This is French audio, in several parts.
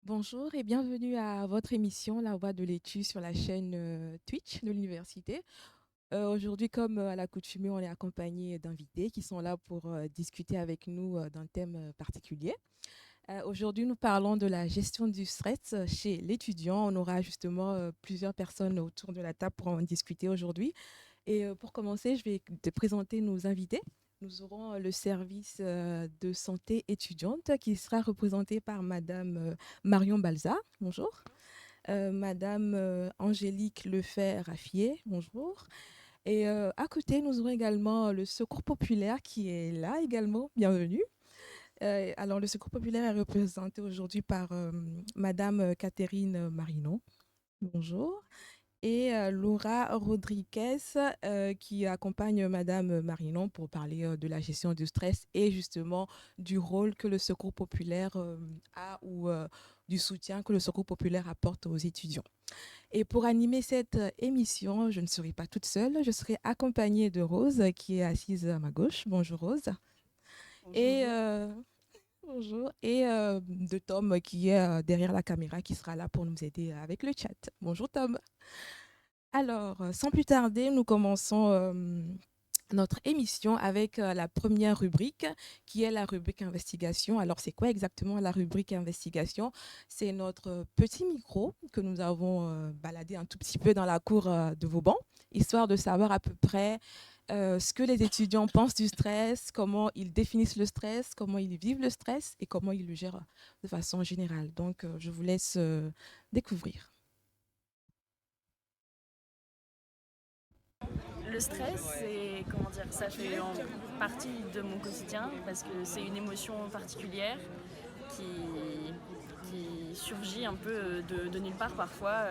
Bonjour et bienvenue à votre émission La Voix de l'étude sur la chaîne Twitch de l'université. Aujourd'hui, comme à l'accoutumée, on est accompagné d'invités qui sont là pour discuter avec nous d'un thème particulier. Aujourd'hui, nous parlons de la gestion du stress chez l'étudiant. On aura justement plusieurs personnes autour de la table pour en discuter aujourd'hui. Et pour commencer, je vais te présenter nos invités. Nous aurons le service de santé étudiante qui sera représenté par Madame Marion Balza. Bonjour. Madame Angélique Lefer-Raffier. Bonjour. Et à côté, nous aurons également le Secours populaire qui est là également. Bienvenue. Alors, le Secours populaire est représenté aujourd'hui par Madame Catherine Marinon. Bonjour. Et Laura Rodriguez qui accompagne Madame Marinon pour parler de la gestion du stress et justement du rôle que le Secours populaire a ou du soutien que le Secours populaire apporte aux étudiants. Et pour animer cette émission, je ne serai pas toute seule, je serai accompagnée de Rose qui est assise à ma gauche. Bonjour Rose. Et Bonjour. bonjour. Et de Tom qui est derrière la caméra qui sera là pour nous aider avec le chat. Bonjour Tom. Alors, sans plus tarder, nous commençons notre émission avec la première rubrique, qui est la rubrique investigation. Alors, c'est quoi exactement la rubrique investigation? C'est notre petit micro que nous avons baladé un tout petit peu dans la cour de Vauban, histoire de savoir à peu près ce que les étudiants pensent du stress, comment ils définissent le stress, comment ils vivent le stress et comment ils le gèrent de façon générale. Donc, je vous laisse découvrir. Le stress, c'est, comment dire, ça fait en partie de mon quotidien parce que c'est une émotion particulière qui surgit un peu de nulle part parfois.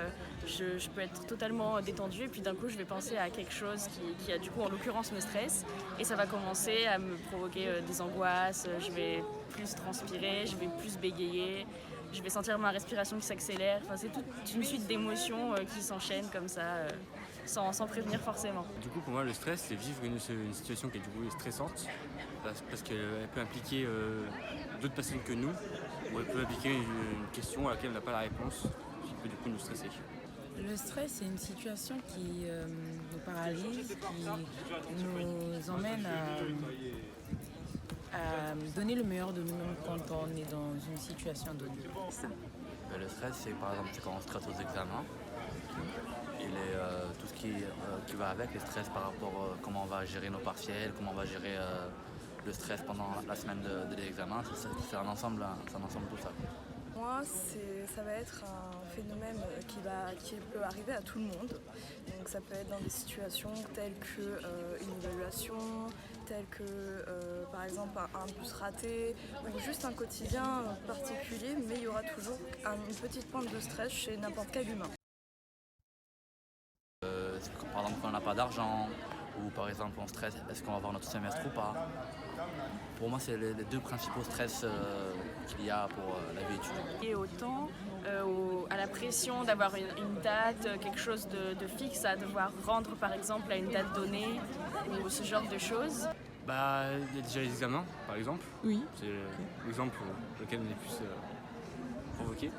Je peux être totalement détendue et puis d'un coup je vais penser à quelque chose qui a du coup en l'occurrence me stresse et ça va commencer à me provoquer des angoisses, je vais plus transpirer, je vais plus bégayer, je vais sentir ma respiration qui s'accélère. Enfin, c'est toute une suite d'émotions qui s'enchaînent comme ça. Sans prévenir forcément. Du coup, pour moi, le stress, c'est vivre une situation qui est du coup stressante, parce qu'elle peut impliquer d'autres personnes que nous, ou elle peut impliquer une question à laquelle on n'a pas la réponse, qui peut du coup nous stresser. Le stress, c'est une situation qui nous paralyse, qui nous emmène à donner le meilleur de nous-mêmes quand on est dans une situation donnée. Le stress, c'est par exemple c'est quand on stresse aux examens. Tout ce qui va avec, le stress par rapport à comment on va gérer nos partiels, comment on va gérer le stress pendant la semaine de l'examen. C'est un ensemble de tout ça. Moi, ça va être un phénomène qui peut arriver à tout le monde. Donc ça peut être dans des situations telles qu'une évaluation, telles que par exemple un bus raté ou juste un quotidien particulier, mais il y aura toujours une petite pointe de stress chez n'importe quel humain. Par exemple, quand on n'a pas d'argent, ou par exemple on stresse, est-ce qu'on va avoir notre semestre ou pas. Pour moi, c'est les deux principaux stress qu'il y a pour la vie étudiante. Et autant à la pression d'avoir une date, quelque chose de fixe à devoir rendre par exemple à une date donnée ou ce genre de choses. Bah, il y a déjà les examens, par exemple. Oui. C'est l'exemple lequel on est plus provoqué.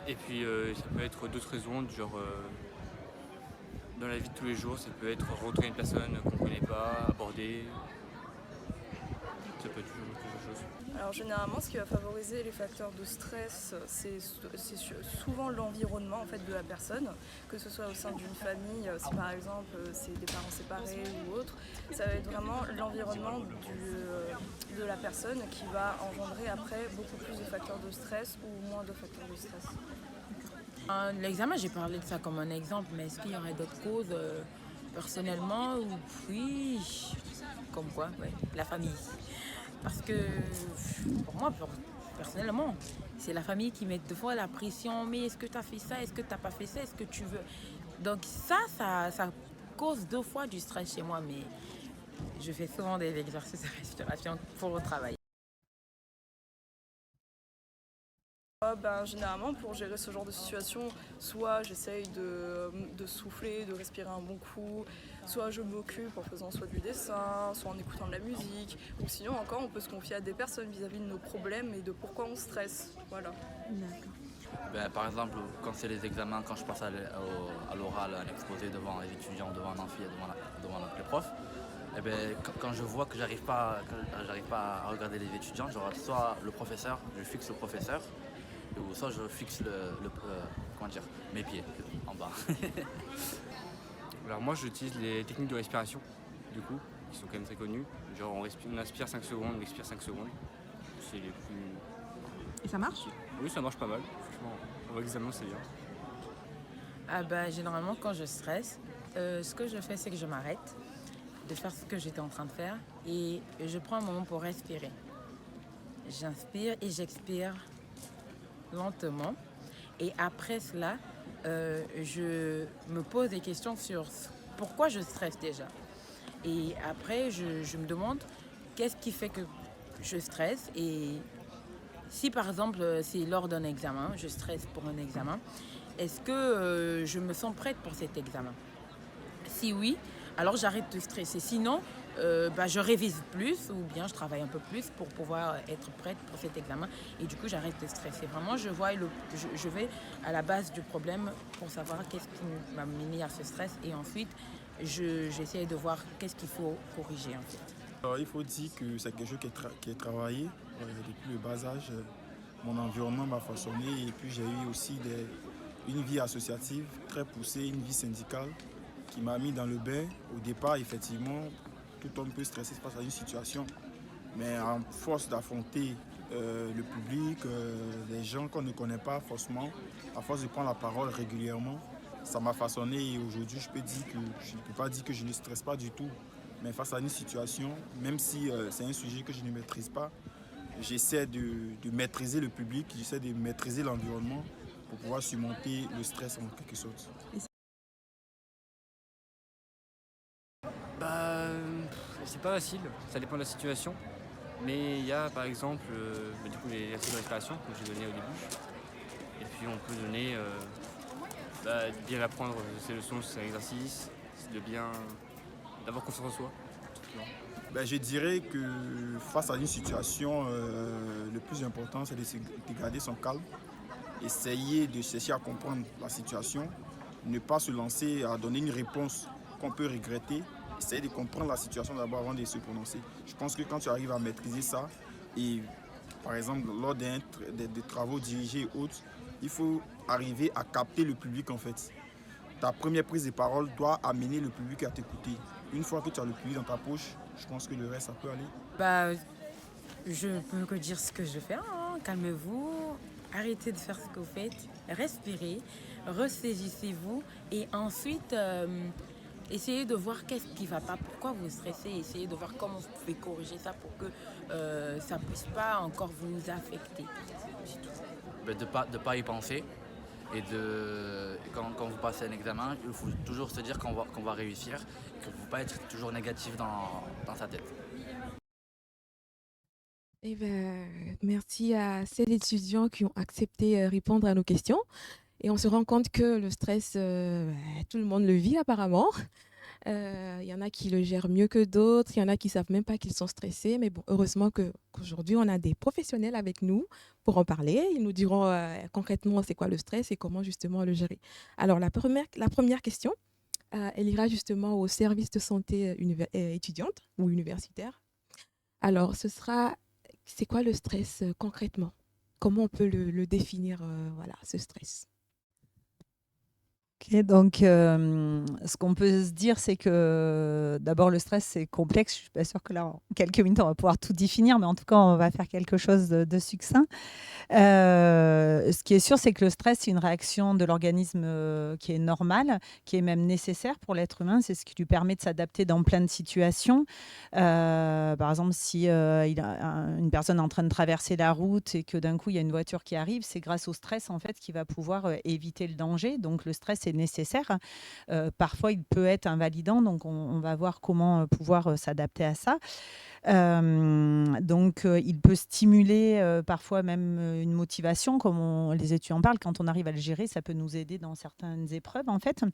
Et puis, ça peut être d'autres raisons, du genre dans la vie de tous les jours, ça peut être rencontrer une personne qu'on ne connaît pas, aborder. Ça peut être toujours quelque chose. Alors généralement, ce qui va favoriser les facteurs de stress, c'est souvent l'environnement en fait, de la personne, que ce soit au sein d'une famille, si par exemple c'est des parents séparés ou autre, ça va être vraiment l'environnement de la personne qui va engendrer après beaucoup plus de facteurs de stress ou moins de facteurs de stress. L'examen, j'ai parlé de ça comme un exemple, mais est-ce qu'il y aurait d'autres causes personnellement oui, comme quoi, ouais, la famille. Parce que pour moi, personnellement, c'est la famille qui met deux fois la pression. Mais est-ce que tu as fait ça? Est-ce que tu n'as pas fait ça? Est-ce que tu veux? Donc ça cause deux fois du stress chez moi. Mais je fais souvent des exercices de respiration pour le travail. Généralement, pour gérer ce genre de situation, soit j'essaye de souffler, de respirer un bon coup, soit je m'occupe en faisant soit du dessin, soit en écoutant de la musique, ou sinon encore on peut se confier à des personnes vis-à-vis de nos problèmes et de pourquoi on stresse. Voilà. D'accord. Par exemple, quand c'est les examens, quand je passe à l'oral, à l'exposé devant les étudiants, devant un amphi, devant les profs, quand je vois que j'arrive pas à regarder les étudiants, genre soit le professeur, je fixe le professeur, ou soit je fixe comment dire, mes pieds en bas. Alors moi j'utilise les techniques de respiration, du coup, qui sont quand même très connues. Genre on inspire 5 secondes, on expire 5 secondes. C'est les plus... Et ça marche? Oui, ça marche pas mal. Franchement, au examen c'est bien. Ah bah, généralement, quand je stresse, ce que je fais, c'est que je m'arrête de faire ce que j'étais en train de faire et je prends un moment pour respirer. J'inspire et j'expire lentement. Et après cela, je me pose des questions sur pourquoi je stresse déjà. Et après, je me demande qu'est-ce qui fait que je stresse. Et si par exemple, c'est lors d'un examen, je stresse pour un examen, est-ce que je me sens prête pour cet examen? Si oui, alors j'arrête de stresser. Sinon, je révise plus ou bien je travaille un peu plus pour pouvoir être prête pour cet examen. Et du coup, j'arrête de stresser. Vraiment, je vais à la base du problème pour savoir qu'est-ce qui m'a mené à ce stress. Et ensuite, j'essaie de voir qu'est-ce qu'il faut corriger en fait. Alors, il faut dire que c'est quelque chose qui est travaillé depuis le bas âge. Mon environnement m'a façonné et puis j'ai eu aussi une vie associative très poussée, une vie syndicale qui m'a mis dans le bain. Au départ, effectivement, tout homme peut stresser face à une situation, mais à force d'affronter le public, les gens qu'on ne connaît pas forcément, à force de prendre la parole régulièrement, ça m'a façonné et aujourd'hui je ne peux pas dire que je ne stresse pas du tout. Mais face à une situation, même si c'est un sujet que je ne maîtrise pas, j'essaie de maîtriser le public, j'essaie de maîtriser l'environnement pour pouvoir surmonter le stress en quelque sorte. C'est pas facile, ça dépend de la situation. Mais il y a par exemple du coup, les exercices de respiration que j'ai donné au début. Et puis on peut donner de bien apprendre ses leçons, ses exercices, d'avoir confiance en soi. Je dirais que face à une situation, le plus important c'est de garder son calme, essayer de chercher à comprendre la situation, ne pas se lancer à donner une réponse qu'on peut regretter, essayer de comprendre la situation d'abord avant de se prononcer. Je pense que quand tu arrives à maîtriser ça, et par exemple lors des travaux dirigés et autres, il faut arriver à capter le public en fait. Ta première prise de parole doit amener le public à t'écouter. Une fois que tu as le public dans ta poche, je pense que le reste, ça peut aller. Je peux que dire ce que je fais. Calmez-vous, arrêtez de faire ce que vous faites, respirez, ressaisissez-vous et ensuite essayez de voir qu'est-ce qui ne va pas, pourquoi vous stressez, essayez de voir comment vous pouvez corriger ça pour que ça ne puisse pas encore vous affecter. De pas y penser. Et quand vous passez un examen, il faut toujours se dire qu'on va réussir et qu'il ne faut pas être toujours négatif dans sa tête. Merci à ces étudiants qui ont accepté de répondre à nos questions. Et on se rend compte que le stress, tout le monde le vit apparemment. Il y en a qui le gèrent mieux que d'autres, il y en a qui ne savent même pas qu'ils sont stressés. Mais bon, heureusement qu'aujourd'hui, on a des professionnels avec nous pour en parler. Ils nous diront concrètement c'est quoi le stress et comment justement le gérer. Alors, la première question, elle ira justement au service de santé étudiante ou universitaire. Alors, c'est quoi le stress concrètement? Comment on peut le définir, ce stress? Ok, donc ce qu'on peut se dire, c'est que d'abord le stress c'est complexe. Je suis pas sûre que là en quelques minutes on va pouvoir tout définir, mais en tout cas on va faire quelque chose de succinct. Ce qui est sûr, c'est que le stress c'est une réaction de l'organisme qui est normale, qui est même nécessaire pour l'être humain. C'est ce qui lui permet de s'adapter dans plein de situations. Par exemple, si une personne est en train de traverser la route et que d'un coup il y a une voiture qui arrive, c'est grâce au stress en fait qu'il va pouvoir éviter le danger. Donc le stress est nécessaire. Parfois, il peut être invalidant, donc on va voir comment pouvoir s'adapter à ça. Donc, il peut stimuler parfois même une motivation, comme les étudiants parlent. Quand on arrive à le gérer, ça peut nous aider dans certaines épreuves, en fait.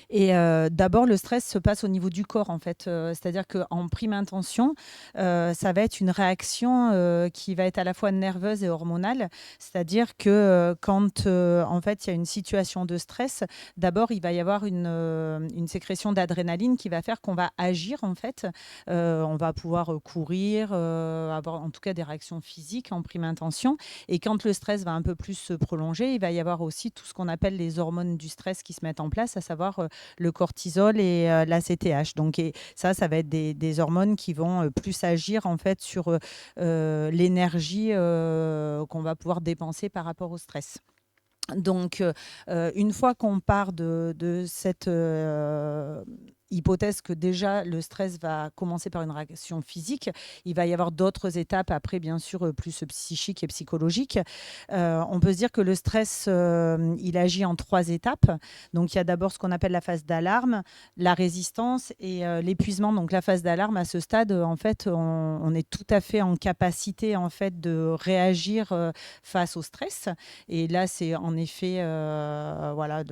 Et d'abord, le stress se passe au niveau du corps, en fait. C'est-à-dire qu'en prime intention, ça va être une réaction qui va être à la fois nerveuse et hormonale. C'est-à-dire que quand, en fait, il y a une situation de stress, d'abord, il va y avoir une sécrétion d'adrénaline qui va faire qu'on va agir, en fait. On va pouvoir courir, avoir en tout cas des réactions physiques en prime intention. Et quand le stress va un peu plus se prolonger, il va y avoir aussi tout ce qu'on appelle les hormones du stress qui se mettent en place, à savoir le cortisol et l'ACTH. Donc, et ça va être des hormones qui vont plus agir en fait sur l'énergie qu'on va pouvoir dépenser par rapport au stress. Donc, une fois qu'on part de cette hypothèse que déjà le stress va commencer par une réaction physique, il va y avoir d'autres étapes après, bien sûr, plus psychiques et psychologiques. On peut se dire que le stress, il agit en 3 étapes. Donc, il y a d'abord ce qu'on appelle la phase d'alarme, la résistance et l'épuisement. Donc, la phase d'alarme, à ce stade, en fait, on est tout à fait en capacité en fait, de réagir face au stress. Et là, c'est en effet, voilà,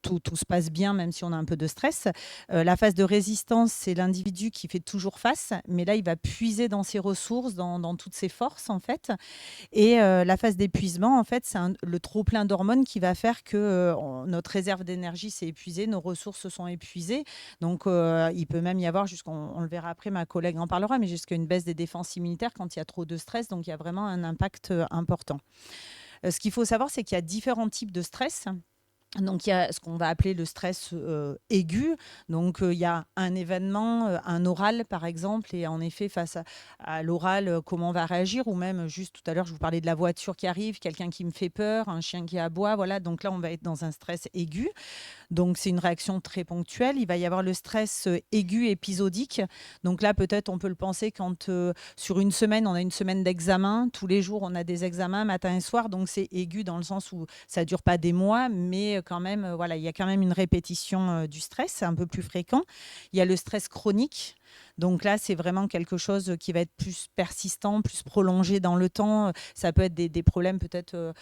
tout se passe bien, même si on a un peu de stress. La phase de résistance, c'est l'individu qui fait toujours face, mais là, il va puiser dans ses ressources, dans toutes ses forces, en fait. Et la phase d'épuisement, en fait, c'est le trop-plein d'hormones qui va faire que notre réserve d'énergie s'est épuisée, nos ressources se sont épuisées. Donc, il peut même y avoir, on le verra après, ma collègue en parlera, mais jusqu'à une baisse des défenses immunitaires quand il y a trop de stress. Donc, il y a vraiment un impact important. Ce qu'il faut savoir, c'est qu'il y a différents types de stress. Donc, il y a ce qu'on va appeler le stress aigu. Donc, il y a un événement, un oral, par exemple, et en effet, face à l'oral, comment on va réagir, ou même, juste tout à l'heure, je vous parlais de la voiture qui arrive, quelqu'un qui me fait peur, un chien qui aboie, voilà. Donc là, on va être dans un stress aigu. Donc, c'est une réaction très ponctuelle. Il va y avoir le stress aigu épisodique. Donc là, peut-être, on peut le penser quand sur une semaine, on a une semaine d'examen. Tous les jours, on a des examens, matin et soir. Donc, c'est aigu dans le sens où ça ne dure pas des mois, mais quand même, voilà, il y a quand même une répétition du stress. C'est un peu plus fréquent. Il y a le stress chronique. Donc là, c'est vraiment quelque chose qui va être plus persistant, plus prolongé dans le temps. Ça peut être des problèmes, peut-être,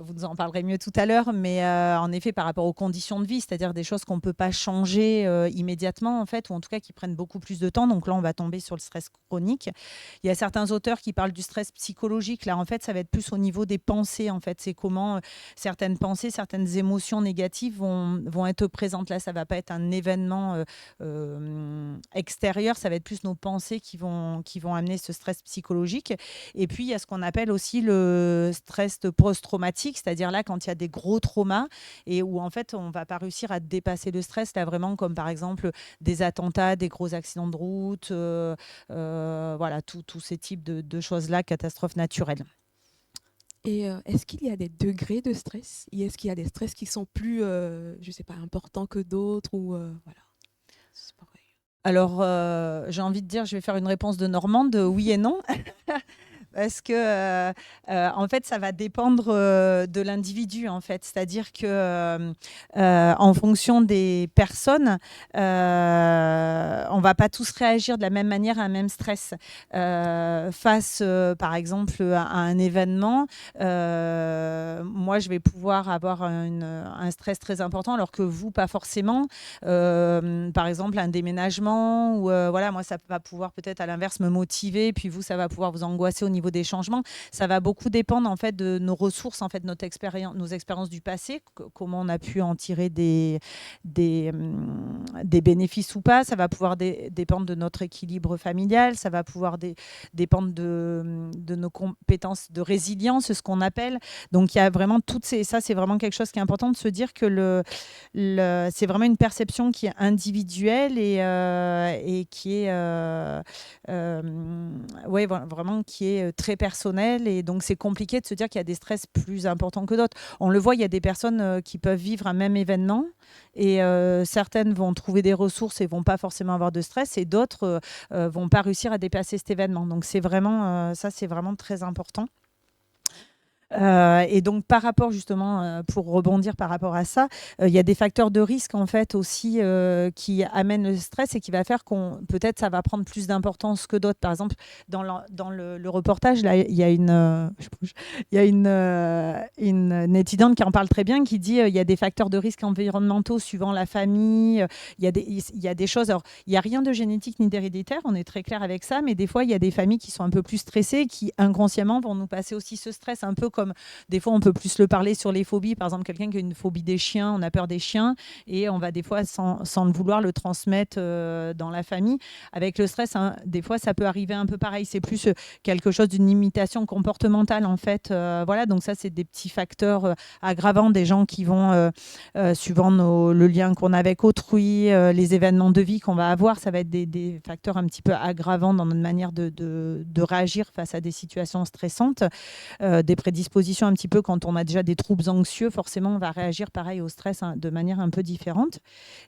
vous nous en parlerez mieux tout à l'heure, mais en effet, par rapport aux conditions de vie, c'est-à-dire des choses qu'on ne peut pas changer immédiatement, en fait, ou en tout cas qui prennent beaucoup plus de temps. Donc là, on va tomber sur le stress chronique. Il y a certains auteurs qui parlent du stress psychologique. Là, en fait, ça va être plus au niveau des pensées. En fait, c'est comment certaines pensées, certaines émotions négatives vont être présentes. Là, ça ne va pas être un événement extérieur, ça va être plus nos pensées qui vont amener ce stress psychologique. Et puis, il y a ce qu'on appelle aussi le stress post-traumatique, c'est-à-dire là, quand il y a des gros traumas et où, en fait, on ne va pas réussir à dépasser le stress, là, vraiment, comme par exemple des attentats, des gros accidents de route, voilà, tous ces types de choses-là, catastrophes naturelles. Et est-ce qu'il y a des degrés de stress? Et est-ce qu'il y a des stress qui sont plus, je ne sais pas, importants que d'autres ou voilà. C'est pareil. Alors, j'ai envie de dire, je vais faire une réponse de Normande, oui et non. Parce que, en fait, ça va dépendre de l'individu, en fait. C'est-à-dire que, en fonction des personnes, on ne va pas tous réagir de la même manière à un même stress. Face, par exemple, à un événement, moi, je vais pouvoir avoir un stress très important, alors que vous, pas forcément. Par exemple, un déménagement, ou voilà, moi, ça va pouvoir peut-être, à l'inverse, me motiver, puis vous, ça va pouvoir vous angoisser au niveau des changements. Ça va beaucoup dépendre en fait de nos ressources, en fait, nos expériences du passé, comment on a pu en tirer des bénéfices ou pas. Ça va pouvoir dépendre de notre équilibre familial, ça va pouvoir dépendre de nos compétences de résilience, ce qu'on appelle. Donc il y a vraiment ça, c'est vraiment quelque chose qui est important de se dire que c'est vraiment une perception qui est individuelle et qui est ouais, vraiment qui est très personnelle, et donc c'est compliqué de se dire qu'il y a des stress plus importants que d'autres. On le voit, il y a des personnes qui peuvent vivre un même événement et certaines vont trouver des ressources et vont pas forcément avoir de stress, et d'autres vont pas réussir à dépasser cet événement. Donc c'est vraiment ça, c'est vraiment très important. Et donc, par rapport justement, pour rebondir par rapport à ça, il y a des facteurs de risque en fait aussi qui amènent le stress et qui va faire qu'on peut-être ça va prendre plus d'importance que d'autres. Par exemple, dans le reportage, là, il y a une étudiante qui en parle très bien, qui dit il y a des facteurs de risque environnementaux suivant la famille. Il y a des choses. Alors, il n'y a rien de génétique ni d'héréditaire, on est très clair avec ça, mais des fois, il y a des familles qui sont un peu plus stressées, qui inconsciemment vont nous passer aussi ce stress, un peu comme des fois, on peut plus le parler sur les phobies. Par exemple, quelqu'un qui a une phobie des chiens, on a peur des chiens, et on va des fois, sans le vouloir, le transmettre dans la famille. Avec le stress, hein, des fois, ça peut arriver un peu pareil. C'est plus quelque chose d'une imitation comportementale, en fait. Voilà, donc ça, c'est des petits facteurs aggravants des gens qui vont, suivant le lien qu'on a avec autrui, les événements de vie qu'on va avoir, ça va être des facteurs un petit peu aggravants dans notre manière de réagir face à des situations stressantes, des prédispositions un petit peu quand on a déjà des troubles anxieux, forcément on va réagir pareil au stress de manière un peu différente.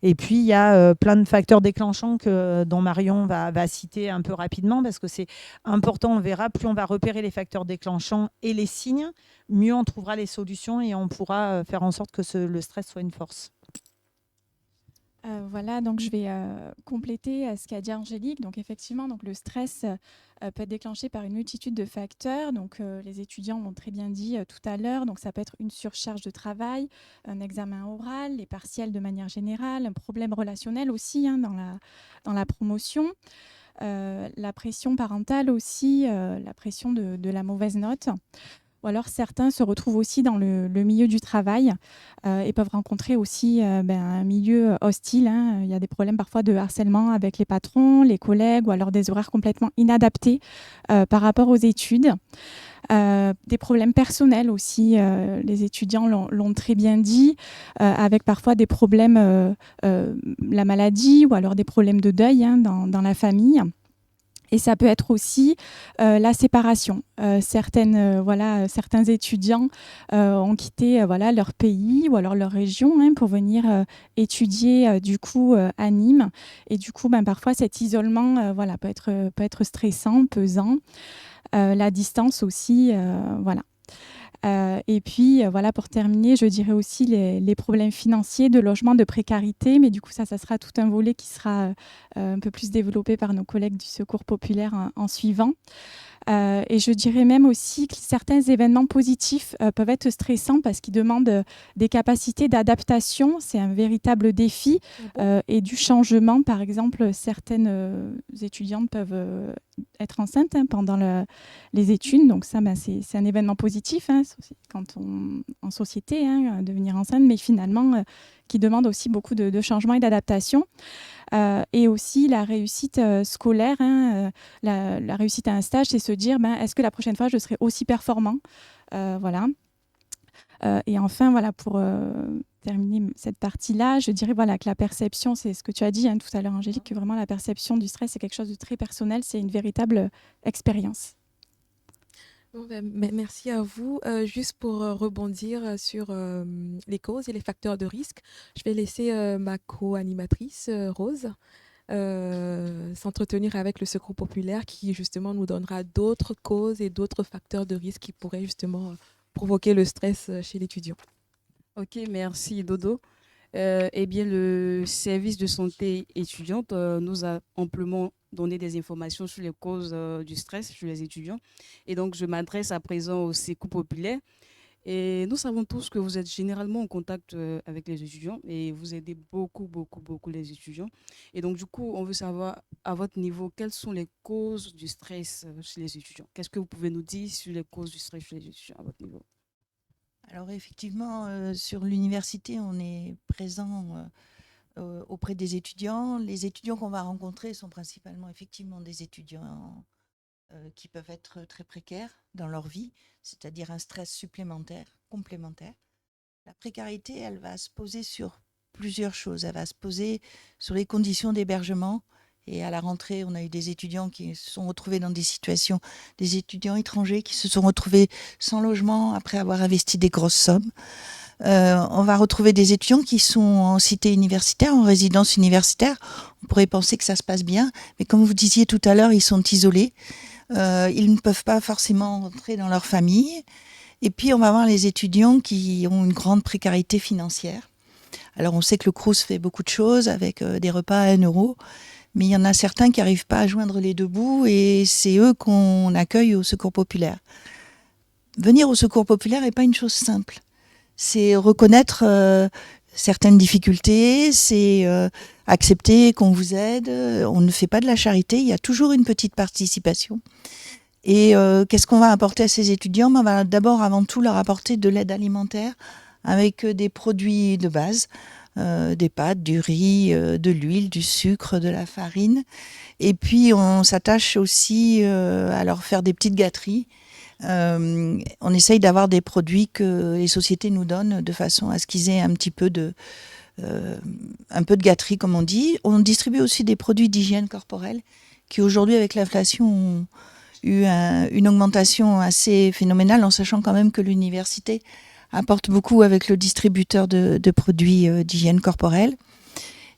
Et puis il y a plein de facteurs déclenchants dont Marion va citer un peu rapidement, parce que c'est important, on verra, plus on va repérer les facteurs déclenchants et les signes, mieux on trouvera les solutions et on pourra faire en sorte que le stress soit une force. Voilà, donc je vais compléter ce qu'a dit Angélique. Donc effectivement, donc le stress peut être déclenché par une multitude de facteurs. Donc les étudiants l'ont très bien dit tout à l'heure. Donc ça peut être une surcharge de travail, un examen oral, les partiels de manière générale, un problème relationnel aussi hein, dans la promotion. La pression parentale aussi, la pression de la mauvaise note. Ou alors certains se retrouvent aussi dans le milieu du travail et peuvent rencontrer aussi un milieu hostile. Hein. Il y a des problèmes parfois de harcèlement avec les patrons, les collègues, ou alors des horaires complètement inadaptés par rapport aux études. Des problèmes personnels aussi, les étudiants l'ont très bien dit, avec parfois des problèmes, la maladie ou alors des problèmes de deuil hein, dans la famille. Et ça peut être aussi la séparation. Certains étudiants ont quitté leur pays ou alors leur région hein, pour venir étudier du coup à Nîmes. Et du coup, parfois, cet isolement peut être stressant, pesant. La distance aussi, voilà. Et puis, pour terminer, je dirais aussi les problèmes financiers, de logement, de précarité. Mais du coup, ça sera tout un volet qui sera un peu plus développé par nos collègues du Secours populaire en suivant. Et je dirais même aussi que certains événements positifs peuvent être stressants parce qu'ils demandent des capacités d'adaptation. C'est un véritable défi et du changement. Par exemple, certaines étudiantes peuvent être enceintes hein, pendant les études. Donc ça, c'est un événement positif hein, quand en société, hein, devenir enceinte, mais finalement qui demande aussi beaucoup de changements et d'adaptation. Et aussi la réussite scolaire, hein, la réussite à un stage, c'est se dire est-ce que la prochaine fois je serai aussi performant voilà. Et enfin, pour terminer cette partie-là, je dirais que la perception, c'est ce que tu as dit hein, tout à l'heure, Angélique, que vraiment la perception du stress, c'est quelque chose de très personnel, c'est une véritable expérience. Bon, merci à vous. Juste pour rebondir sur les causes et les facteurs de risque, je vais laisser ma co-animatrice, Rose, s'entretenir avec le Secours populaire qui justement nous donnera d'autres causes et d'autres facteurs de risque qui pourraient justement provoquer le stress chez l'étudiant. Ok, merci Dodo. Eh bien, le service de santé étudiante nous a amplement donné des informations sur les causes du stress chez les étudiants. Et donc, je m'adresse à présent au Secours populaire. Et nous savons tous que vous êtes généralement en contact avec les étudiants et vous aidez beaucoup les étudiants. Et donc, du coup, on veut savoir, à votre niveau, quelles sont les causes du stress chez les étudiants? Qu'est-ce que vous pouvez nous dire sur les causes du stress chez les étudiants à votre niveau? Alors effectivement, sur l'université, on est présent auprès des étudiants. Les étudiants qu'on va rencontrer sont principalement effectivement des étudiants qui peuvent être très précaires dans leur vie, c'est-à-dire un stress supplémentaire, complémentaire. La précarité, elle va se poser sur plusieurs choses. Elle va se poser sur les conditions d'hébergement. Et à la rentrée, on a eu des étudiants qui se sont retrouvés dans des situations, des étudiants étrangers qui se sont retrouvés sans logement après avoir investi des grosses sommes. On va retrouver des étudiants qui sont en cité universitaire, en résidence universitaire. On pourrait penser que ça se passe bien, mais comme vous disiez tout à l'heure, ils sont isolés. Ils ne peuvent pas forcément rentrer dans leur famille. Et puis, on va avoir les étudiants qui ont une grande précarité financière. Alors, on sait que le Crous fait beaucoup de choses avec des repas à 1 euro, mais il y en a certains qui n'arrivent pas à joindre les deux bouts et c'est eux qu'on accueille au Secours populaire. Venir au Secours populaire n'est pas une chose simple. C'est reconnaître certaines difficultés, c'est accepter qu'on vous aide. On ne fait pas de la charité, il y a toujours une petite participation. Et qu'est-ce qu'on va apporter à ces étudiants? On va d'abord, avant tout, leur apporter de l'aide alimentaire avec des produits de base, des pâtes, du riz, de l'huile, du sucre, de la farine. Et puis, on s'attache aussi à leur faire des petites gâteries. On essaye d'avoir des produits que les sociétés nous donnent de façon à ce qu'ils aient un peu de gâterie, comme on dit. On distribue aussi des produits d'hygiène corporelle qui, aujourd'hui, avec l'inflation, ont eu une augmentation assez phénoménale, en sachant quand même que l'université apporte beaucoup avec le distributeur de produits d'hygiène corporelle.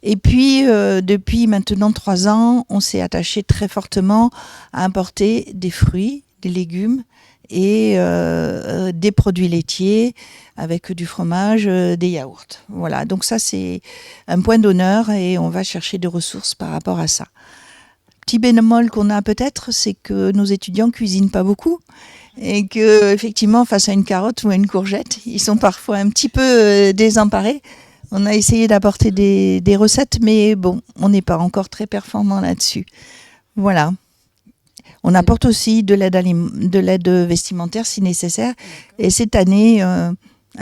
Et puis, depuis maintenant 3 ans, on s'est attaché très fortement à importer des fruits, des légumes et des produits laitiers avec du fromage, des yaourts. Voilà, donc ça c'est un point d'honneur et on va chercher des ressources par rapport à ça. Petit bémol qu'on a peut-être, c'est que nos étudiants cuisinent pas beaucoup et que effectivement face à une carotte ou à une courgette, ils sont parfois un petit peu désemparés. On a essayé d'apporter des recettes, mais bon, on n'est pas encore très performant là-dessus. Voilà. On apporte aussi de l'aide vestimentaire si nécessaire. Et cette année, un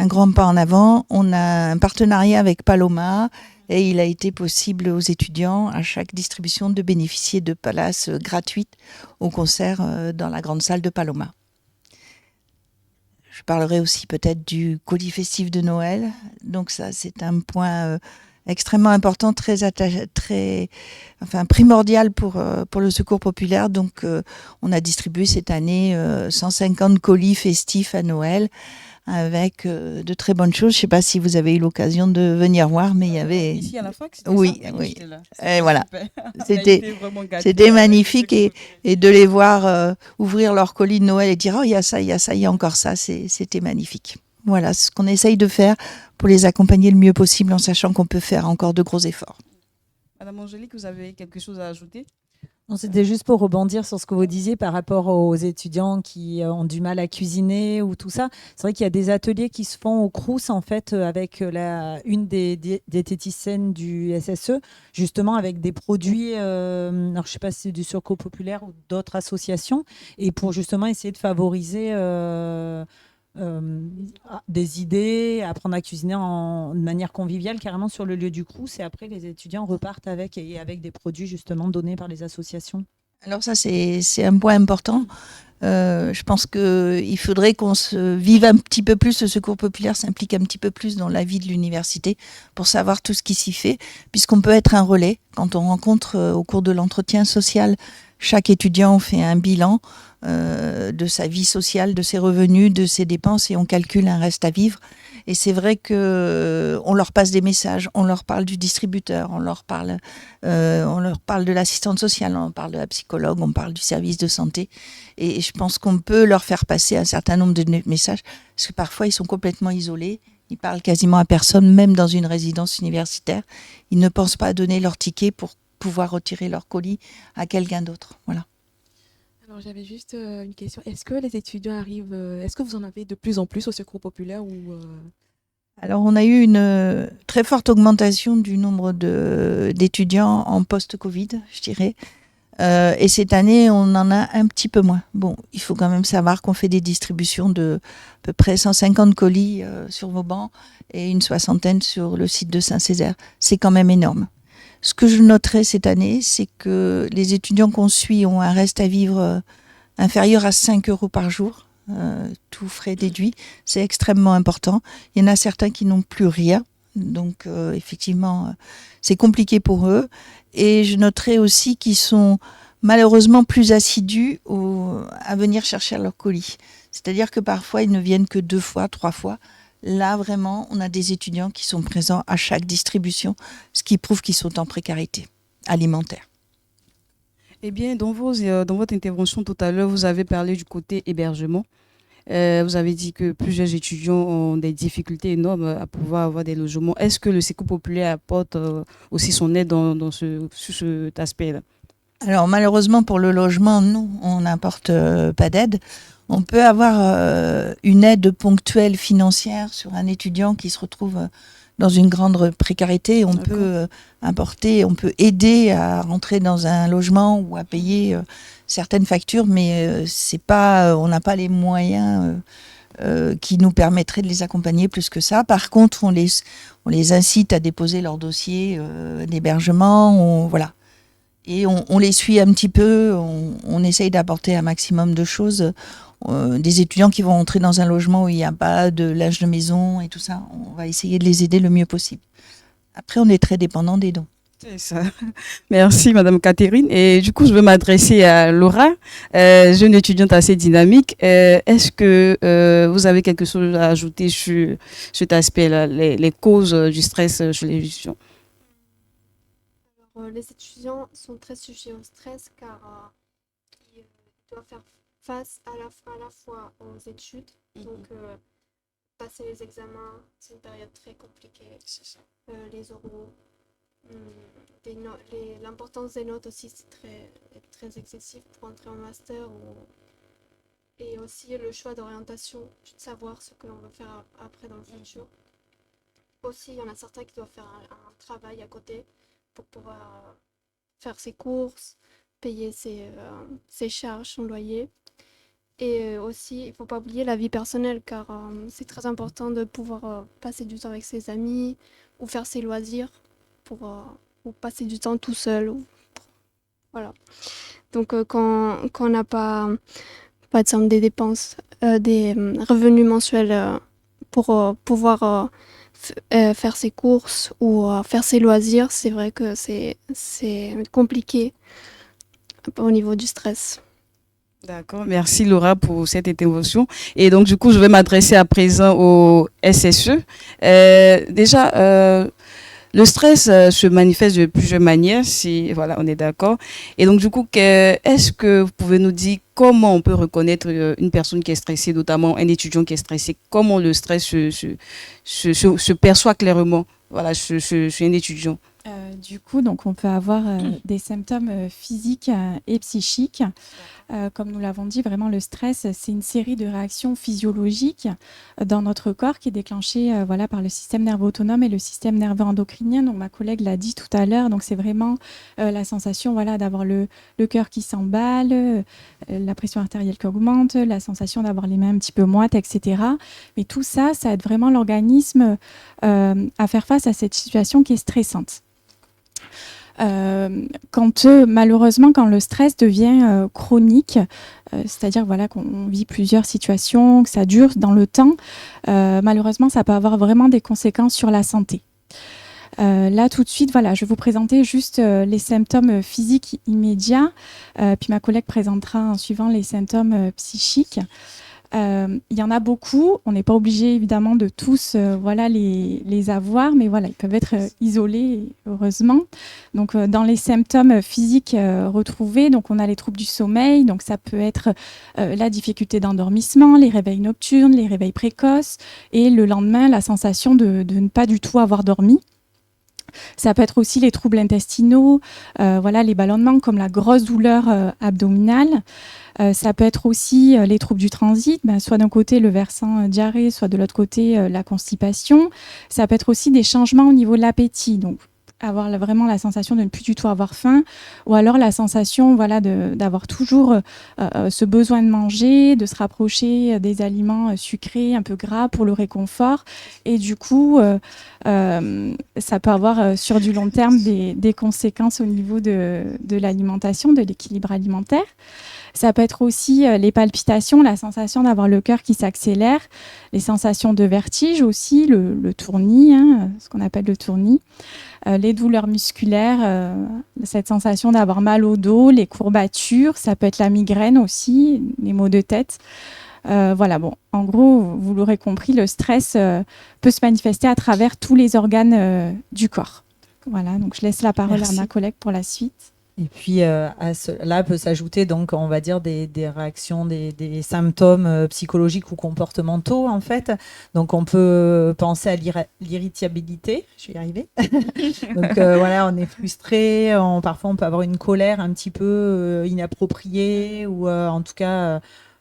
grand pas en avant, on a un partenariat avec Paloma et il a été possible aux étudiants à chaque distribution de bénéficier de places gratuites au concert dans la grande salle de Paloma. Je parlerai aussi peut-être du colis festif de Noël. Donc ça, c'est un point extrêmement important, primordial pour le Secours populaire. Donc, on a distribué cette année 150 colis festifs à Noël avec de très bonnes choses. Je ne sais pas si vous avez eu l'occasion de venir voir, mais il y avait... Ici à la fac, c'était oui, ça? Oui. Et voilà. C'était magnifique et de les voir ouvrir leur colis de Noël et dire « Oh, il y a ça, il y a encore ça », c'était magnifique. Voilà ce qu'on essaye de faire pour les accompagner le mieux possible en sachant qu'on peut faire encore de gros efforts. Madame Angélique, vous avez quelque chose à ajouter? C'était juste pour rebondir sur ce que vous disiez par rapport aux étudiants qui ont du mal à cuisiner ou tout ça. C'est vrai qu'il y a des ateliers qui se font au Crous en fait avec une des diététiciennes du SSE, justement avec des produits, alors je ne sais pas si c'est du Secours populaire ou d'autres associations, et pour justement essayer de favoriser des idées, apprendre à cuisiner de manière conviviale carrément sur le lieu du Crous, et après les étudiants repartent avec des produits justement donnés par les associations. Alors ça c'est un point important. Je pense qu'il faudrait qu'on se vive un petit peu plus, le Secours populaire s'implique un petit peu plus dans la vie de l'université pour savoir tout ce qui s'y fait, puisqu'on peut être un relais. Quand on rencontre au cours de l'entretien social, chaque étudiant fait un bilan de sa vie sociale, de ses revenus, de ses dépenses, et on calcule un reste à vivre. Et c'est vrai qu'on leur passe des messages, on leur parle du distributeur, on leur parle de l'assistante sociale, on parle de la psychologue, on parle du service de santé. Et je pense qu'on peut leur faire passer un certain nombre de messages, parce que parfois ils sont complètement isolés, ils parlent quasiment à personne, même dans une résidence universitaire. Ils ne pensent pas à donner leur ticket pour pouvoir retirer leur colis à quelqu'un d'autre. Voilà. Alors j'avais juste une question. Est-ce que les étudiants arrivent, est-ce que vous en avez de plus en plus au Secours populaire ou Alors on a eu une très forte augmentation du nombre d'étudiants en post-Covid, je dirais. Et cette année, on en a un petit peu moins. Bon, il faut quand même savoir qu'on fait des distributions de à peu près 150 colis sur Vauban et une 60aine sur le site de Saint-Césaire. C'est quand même énorme. Ce que je noterai cette année, c'est que les étudiants qu'on suit ont un reste à vivre inférieur à 5 € par jour, tout frais déduit. C'est extrêmement important. Il y en a certains qui n'ont plus rien. Donc, effectivement, c'est compliqué pour eux. Et je noterai aussi qu'ils sont malheureusement plus assidus à venir chercher leur colis. C'est-à-dire que parfois, ils ne viennent que 2 fois, 3 fois. Là, vraiment, on a des étudiants qui sont présents à chaque distribution, ce qui prouve qu'ils sont en précarité alimentaire. Eh bien, dans votre intervention tout à l'heure, vous avez parlé du côté hébergement. Vous avez dit que plusieurs étudiants ont des difficultés énormes à pouvoir avoir des logements. Est-ce que le Secours populaire apporte aussi son aide sur cet aspect-là? Alors malheureusement pour le logement, nous, on n'apporte pas d'aide. On peut avoir une aide ponctuelle financière sur un étudiant qui se retrouve dans une grande précarité. On peut on peut aider à rentrer dans un logement ou à payer certaines factures, mais c'est pas, on n'a pas les moyens qui nous permettraient de les accompagner plus que ça. Par contre, on les incite à déposer leur dossier d'hébergement. Voilà. Et on les suit un petit peu, on essaye d'apporter un maximum de choses. Des étudiants qui vont rentrer dans un logement où il n'y a pas de linge de maison et tout ça, on va essayer de les aider le mieux possible. Après, on est très dépendant des dons. C'est ça. Merci, Madame Catherine. Et du coup, je vais m'adresser à Laura, jeune étudiante assez dynamique. Est-ce que vous avez quelque chose à ajouter sur cet aspect-là, les causes du stress chez les étudiants? Les étudiants sont très sujets au stress car ils doivent faire face à la fois aux études. Donc, passer les examens, c'est une période très compliquée. Les oraux, l'importance des notes aussi, c'est très excessif pour entrer en master. Et aussi le choix d'orientation, de savoir ce que l'on veut faire après dans le futur. Aussi, il y en a certains qui doivent faire un travail à côté pour pouvoir faire ses courses, payer ses charges, son loyer. Et aussi, il ne faut pas oublier la vie personnelle car c'est très important de pouvoir passer du temps avec ses amis ou faire ses loisirs ou passer du temps tout seul. Voilà. Donc quand on n'a pas exemple des dépenses, des revenus mensuels pour pouvoir faire ses courses ou faire ses loisirs, c'est vrai que c'est compliqué au niveau du stress. D'accord, merci Laura pour cette intervention. Et donc du coup, je vais m'adresser à présent au SSE. Déjà, le stress se manifeste de plusieurs manières, voilà, on est d'accord. Et donc du coup, est-ce que vous pouvez nous dire comment on peut reconnaître une personne qui est stressée, notamment un étudiant qui est stressé, comment le stress se perçoit clairement, voilà, chez un étudiant? Du coup, donc on peut avoir des symptômes physiques et psychiques. Comme nous l'avons dit, vraiment le stress, c'est une série de réactions physiologiques dans notre corps qui est déclenchée voilà, par le système nerveux autonome et le système nerveux endocrinien. Donc ma collègue l'a dit tout à l'heure, donc c'est vraiment la sensation voilà, d'avoir le cœur qui s'emballe, la pression artérielle qui augmente, la sensation d'avoir les mains un petit peu moites, etc. Mais tout ça, ça aide vraiment l'organisme à faire face à cette situation qui est stressante. Malheureusement, quand le stress devient chronique, c'est-à-dire voilà, qu'on vit plusieurs situations, que ça dure dans le temps, malheureusement, ça peut avoir vraiment des conséquences sur la santé. Là, tout de suite, voilà, je vais vous présenter juste les symptômes physiques immédiats, puis ma collègue présentera en suivant les symptômes psychiques. Il y en a beaucoup, on n'est pas obligé évidemment de tous voilà, les avoir, mais voilà, ils peuvent être isolés, heureusement. Donc, dans les symptômes physiques retrouvés, donc on a les troubles du sommeil, donc ça peut être la difficulté d'endormissement, les réveils nocturnes, les réveils précoces, et le lendemain, la sensation de ne pas du tout avoir dormi. Ça peut être aussi les troubles intestinaux, voilà, les ballonnements comme la grosse douleur abdominale. Ça peut être aussi les troubles du transit, soit d'un côté le versant diarrhée, soit de l'autre côté la constipation. Ça peut être aussi des changements au niveau de l'appétit, donc avoir vraiment la sensation de ne plus du tout avoir faim, ou alors la sensation voilà, d'avoir toujours ce besoin de manger, de se rapprocher des aliments sucrés, un peu gras pour le réconfort. Et du coup, ça peut avoir sur du long terme des conséquences au niveau de l'alimentation, de l'équilibre alimentaire. Ça peut être aussi les palpitations, la sensation d'avoir le cœur qui s'accélère, les sensations de vertige aussi, le tournis, hein, ce qu'on appelle le tournis, les douleurs musculaires, cette sensation d'avoir mal au dos, les courbatures, ça peut être la migraine aussi, les maux de tête. Voilà, bon, en gros, vous l'aurez compris, le stress peut se manifester à travers tous les organes du corps. Voilà, donc je laisse la parole à ma collègue pour la suite. Et puis là peut s'ajouter donc on va dire des réactions, des symptômes psychologiques ou comportementaux en fait. Donc on peut penser à l'irritabilité, je vais y arriver. Donc voilà, on est frustré, parfois on peut avoir une colère un petit peu inappropriée ou en tout cas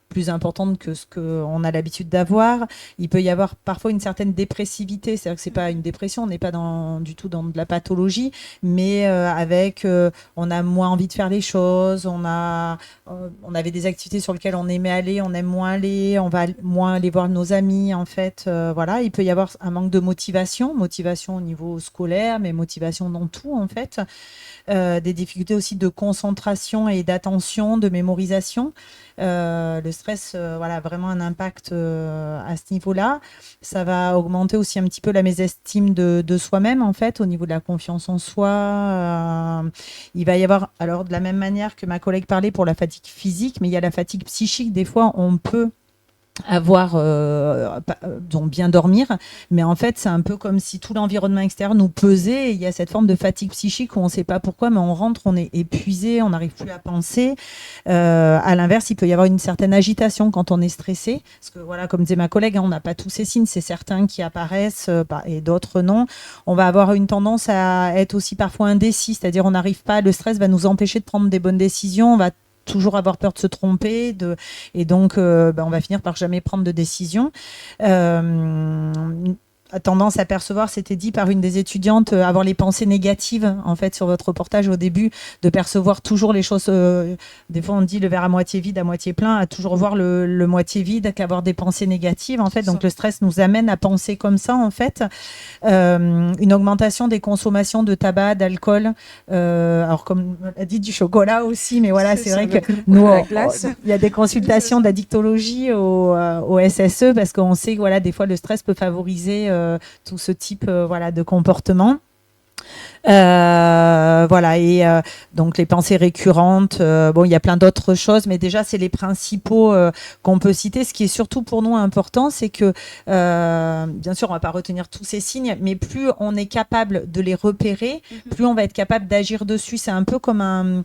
plus importante que ce qu'on a l'habitude d'avoir. Il peut y avoir parfois une certaine dépressivité, c'est-à-dire que c'est pas une dépression, on n'est pas du tout dans de la pathologie, mais on a moins envie de faire les choses, on avait des activités sur lesquelles on aimait aller, on aime moins aller, on va moins aller voir nos amis en fait. Voilà, il peut y avoir un manque de motivation au niveau scolaire, mais motivation dans tout en fait. Des difficultés aussi de concentration et d'attention, de mémorisation. Le stress, voilà, vraiment un impact à ce niveau-là. Ça va augmenter aussi un petit peu la mésestime de soi-même, en fait, au niveau de la confiance en soi. Il va y avoir, alors de la même manière que ma collègue parlait pour la fatigue physique, mais il y a la fatigue psychique. Des fois, on peut avoir donc bien dormir, mais en fait c'est un peu comme si tout l'environnement extérieur nous pesait et il y a cette forme de fatigue psychique où on ne sait pas pourquoi, mais on rentre, on est épuisé, on n'arrive plus à penser. À l'inverse, il peut y avoir une certaine agitation quand on est stressé, parce que voilà, comme disait ma collègue, on n'a pas tous ces signes, c'est certains qui apparaissent et d'autres non. On va avoir une tendance à être aussi parfois indécis, c'est-à-dire on n'arrive pas, le stress va nous empêcher de prendre des bonnes décisions, on va toujours avoir peur de se tromper et donc on va finir par jamais prendre de décision. A tendance à percevoir, c'était dit par une des étudiantes, avoir les pensées négatives en fait sur votre reportage au début, de percevoir toujours les choses, des fois on dit le verre à moitié vide, à moitié plein, à toujours voir le moitié vide qu'avoir des pensées négatives en fait. Donc le stress nous amène à penser comme ça en fait. Une augmentation des consommations de tabac, d'alcool, alors comme on l'a dit, du chocolat aussi, mais voilà, c'est vrai que nous il y a des consultations d'addictologie au SSE parce qu'on sait que voilà, des fois le stress peut favoriser tout ce type voilà, de comportement. Voilà, et donc les pensées récurrentes, bon, il y a plein d'autres choses, mais déjà c'est les principaux qu'on peut citer. Ce qui est surtout pour nous important, c'est que bien sûr on va pas retenir tous ces signes, mais plus on est capable de les repérer, plus on va être capable d'agir dessus. C'est un peu comme un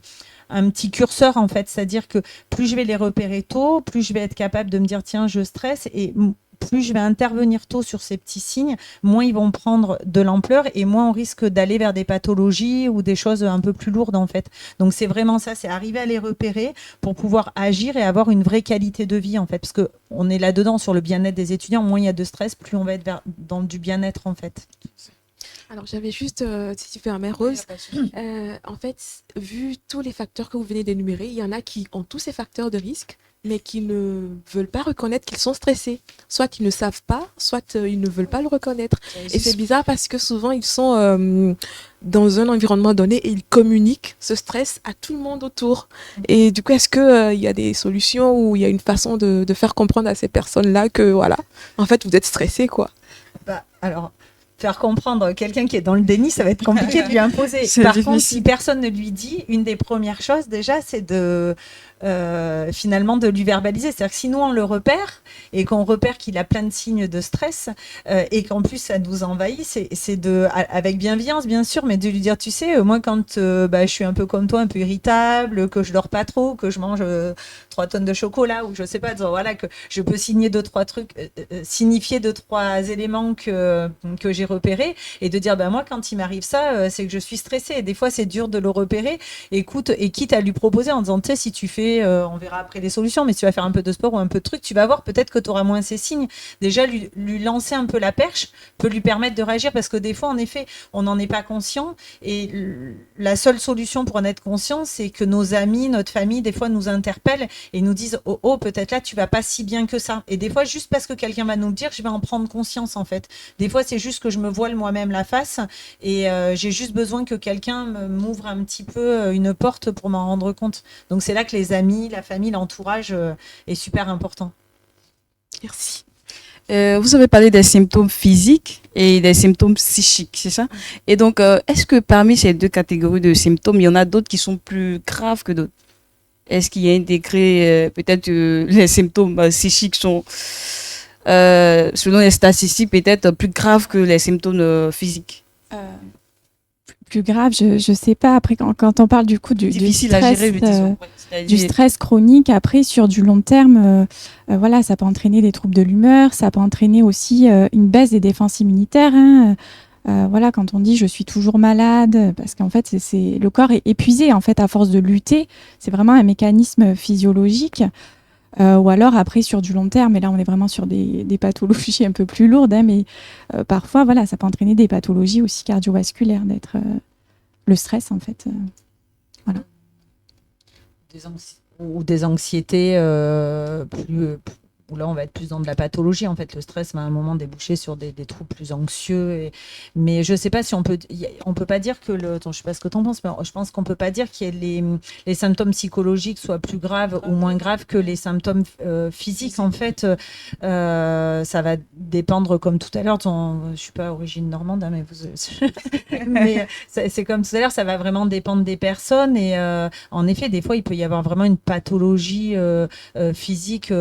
petit curseur en fait, c'est-à-dire que plus je vais les repérer tôt, plus je vais être capable de me dire tiens je stresse, et plus je vais intervenir tôt sur ces petits signes, moins ils vont prendre de l'ampleur et moins on risque d'aller vers des pathologies ou des choses un peu plus lourdes en fait. Donc c'est vraiment ça, c'est arriver à les repérer pour pouvoir agir et avoir une vraie qualité de vie en fait, parce qu'on est là-dedans sur le bien-être des étudiants, moins il y a de stress, plus on va être dans du bien-être en fait. Alors, j'avais juste, si tu permets, Rose, en fait, vu tous les facteurs que vous venez d'énumérer, il y en a qui ont tous ces facteurs de risque, mais qui ne veulent pas reconnaître qu'ils sont stressés. Soit ils ne savent pas, soit ils ne veulent pas le reconnaître. Et c'est bizarre parce que souvent, ils sont dans un environnement donné et ils communiquent ce stress à tout le monde autour. Et du coup, est-ce qu'il y a des solutions ou il y a une façon de faire comprendre à ces personnes-là que, voilà, en fait, vous êtes stressés, quoi? Alors, faire comprendre quelqu'un qui est dans le déni, ça va être compliqué de lui imposer. Par contre, si personne ne lui dit, une des premières choses déjà, c'est finalement de lui verbaliser. C'est-à-dire que si nous on le repère et qu'on repère qu'il a plein de signes de stress et qu'en plus ça nous envahit, c'est avec bienveillance bien sûr, mais de lui dire tu sais, moi quand je suis un peu comme toi, un peu irritable, que je dors pas trop, que je mange 3 tonnes de chocolat ou je sais pas, voilà, que je peux signifier 2-3 éléments que j'ai repérés et de dire moi quand il m'arrive ça, c'est que je suis stressée. Et des fois c'est dur de le repérer. Écoute, et quitte à lui proposer en disant tu sais, si tu fais on verra après les solutions, mais si tu vas faire un peu de sport ou un peu de truc, tu vas voir peut-être que tu auras moins ces signes. Déjà, lui lancer un peu la perche peut lui permettre de réagir parce que des fois, en effet, on n'en est pas conscient et la seule solution pour en être conscient, c'est que nos amis, notre famille, des fois nous interpellent et nous disent oh, peut-être là, tu vas pas si bien que ça. Et des fois, juste parce que quelqu'un va nous le dire, je vais en prendre conscience en fait. Des fois, c'est juste que je me voile moi-même la face et j'ai juste besoin que quelqu'un m'ouvre un petit peu une porte pour m'en rendre compte. Donc, c'est là que les amis, la famille, l'entourage est super important. Merci. Vous avez parlé des symptômes physiques et des symptômes psychiques, c'est ça? Et donc, est-ce que parmi ces deux catégories de symptômes, il y en a d'autres qui sont plus graves que d'autres? Est-ce qu'il y a un degré, peut-être que les symptômes psychiques sont, selon les statistiques, peut-être plus graves que les symptômes physiques? Plus grave, je sais pas. Après, quand on parle du coup du Difficile stress, à gérer, disons. du stress chronique, après sur du long terme, voilà, ça peut entraîner des troubles de l'humeur, ça peut entraîner aussi une baisse des défenses immunitaires. Hein. Voilà, quand on dit je suis toujours malade, parce qu'en fait, le corps est épuisé en fait à force de lutter. C'est vraiment un mécanisme physiologique. Ou alors après sur du long terme, et là on est vraiment sur des pathologies un peu plus lourdes, hein, mais parfois voilà, ça peut entraîner des pathologies aussi cardiovasculaires, d'être le stress en fait. Voilà. Ou des anxiétés où là on va être plus dans de la pathologie. En fait, le stress va à un moment déboucher sur des troubles plus anxieux. Mais je sais pas si on peut pas dire que je sais pas ce que tu en penses, mais je pense qu'on peut pas dire que les symptômes psychologiques soient plus graves ou moins graves que les symptômes physiques. En fait, ça va dépendre, comme tout à l'heure. Je suis pas origine normande, hein, mais c'est comme tout à l'heure, ça va vraiment dépendre des personnes. Et en effet, des fois, il peut y avoir vraiment une pathologie physique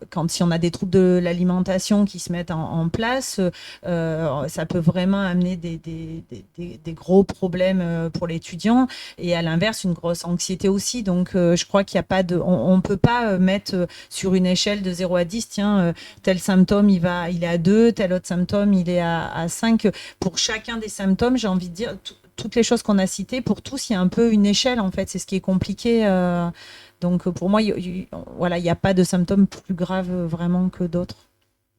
quand si on a des troubles de l'alimentation qui se mettent en place, ça peut vraiment amener des gros problèmes pour l'étudiant. Et à l'inverse, une grosse anxiété aussi. Donc, je crois qu'il n'y a pas on ne peut pas mettre sur une échelle de 0 à 10, tiens, tel symptôme, il est à 2, tel autre symptôme, il est à 5. Pour chacun des symptômes, j'ai envie de dire, toutes les choses qu'on a citées, pour tous, il y a un peu une échelle, en fait. C'est ce qui est compliqué. Donc, pour moi, voilà, il n'y a pas de symptômes plus graves vraiment que d'autres.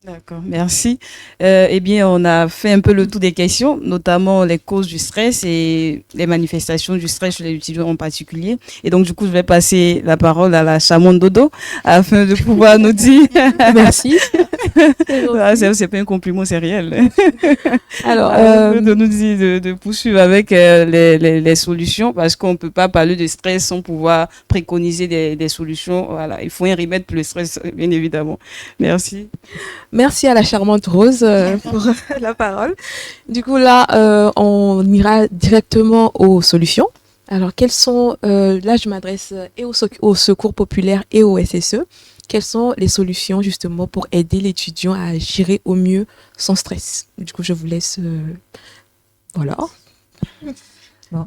D'accord, merci. Eh bien, on a fait un peu le tour des questions, notamment les causes du stress et les manifestations du stress chez les étudiants en particulier. Et donc, du coup, je vais passer la parole à la Chamon Dodo afin de pouvoir nous dire... Merci. C'est pas un compliment, c'est réel. Alors, de nous dire, de poursuivre avec les solutions, parce qu'on ne peut pas parler de stress sans pouvoir préconiser des solutions. Voilà, il faut un remède pour le stress, bien évidemment. Merci. Merci à la charmante Rose pour la parole. Du coup, là, on ira directement aux solutions. Alors, quelles sont, là, je m'adresse et au Secours populaire et au SSE. Quelles sont les solutions, justement, pour aider l'étudiant à gérer au mieux son stress? Du coup, je vous laisse... voilà. Bon.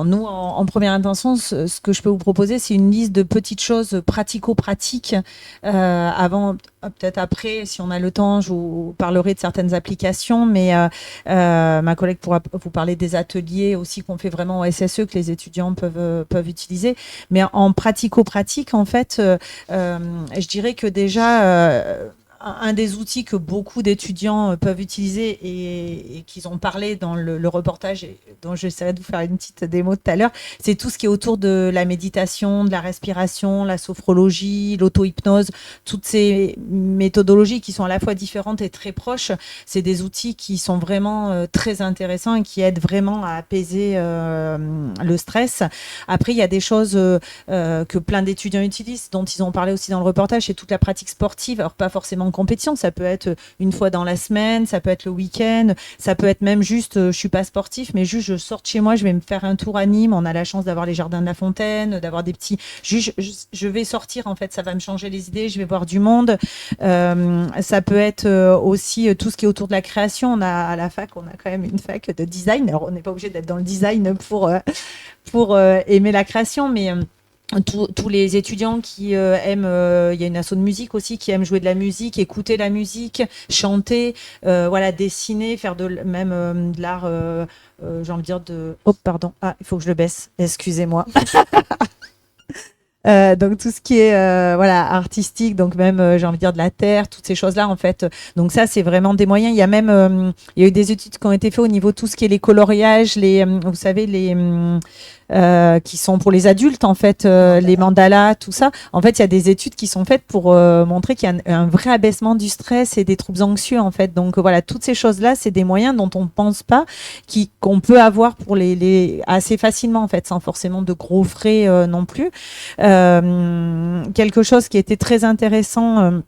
Nous, en première intention, ce que je peux vous proposer, c'est une liste de petites choses pratico-pratiques. Avant, peut-être après, si on a le temps, je vous parlerai de certaines applications, mais ma collègue pourra vous parler des ateliers aussi qu'on fait vraiment au SSE, que les étudiants peuvent utiliser. Mais en pratico-pratique, en fait, je dirais que déjà... un des outils que beaucoup d'étudiants peuvent utiliser et qu'ils ont parlé dans le reportage, dont j'essaierai de vous faire une petite démo tout à l'heure, c'est tout ce qui est autour de la méditation, de la respiration, la sophrologie, l'auto-hypnose, toutes ces méthodologies qui sont à la fois différentes et très proches. C'est des outils qui sont vraiment très intéressants et qui aident vraiment à apaiser le stress. Après, il y a des choses que plein d'étudiants utilisent, dont ils ont parlé aussi dans le reportage, c'est toute la pratique sportive. Alors, pas forcément compétition, ça peut être une fois dans la semaine, ça peut être le week-end, ça peut être même juste, je suis pas sportif, mais juste je sors de chez moi, je vais me faire un tour à Nîmes, on a la chance d'avoir les jardins de la Fontaine, d'avoir des petits... Je vais sortir, en fait, ça va me changer les idées, je vais voir du monde. Ça peut être aussi tout ce qui est autour de la création. À la fac, on a quand même une fac de design, alors on n'est pas obligé d'être dans le design pour aimer la création, mais... Tous les étudiants qui aiment, il y a une asso de musique aussi, qui aiment jouer de la musique, écouter la musique, chanter, voilà, dessiner, faire même de l'art, j'ai envie de dire Oh, pardon, il faut que je le baisse, excusez-moi. Donc tout ce qui est voilà, artistique, donc même j'ai envie de dire de la terre, toutes ces choses-là en fait. Donc ça c'est vraiment des moyens. Il y a même il y a eu des études qui ont été faites au niveau de tout ce qui est les coloriages, vous savez qui sont pour les adultes en fait, les mandalas, tout ça. En fait, il y a des études qui sont faites pour montrer qu'il y a un vrai abaissement du stress et des troubles anxieux en fait. Donc voilà, toutes ces choses-là, c'est des moyens dont on ne pense pas qu'on peut avoir pour les assez facilement en fait, sans forcément de gros frais non plus. Quelque chose qui était très intéressant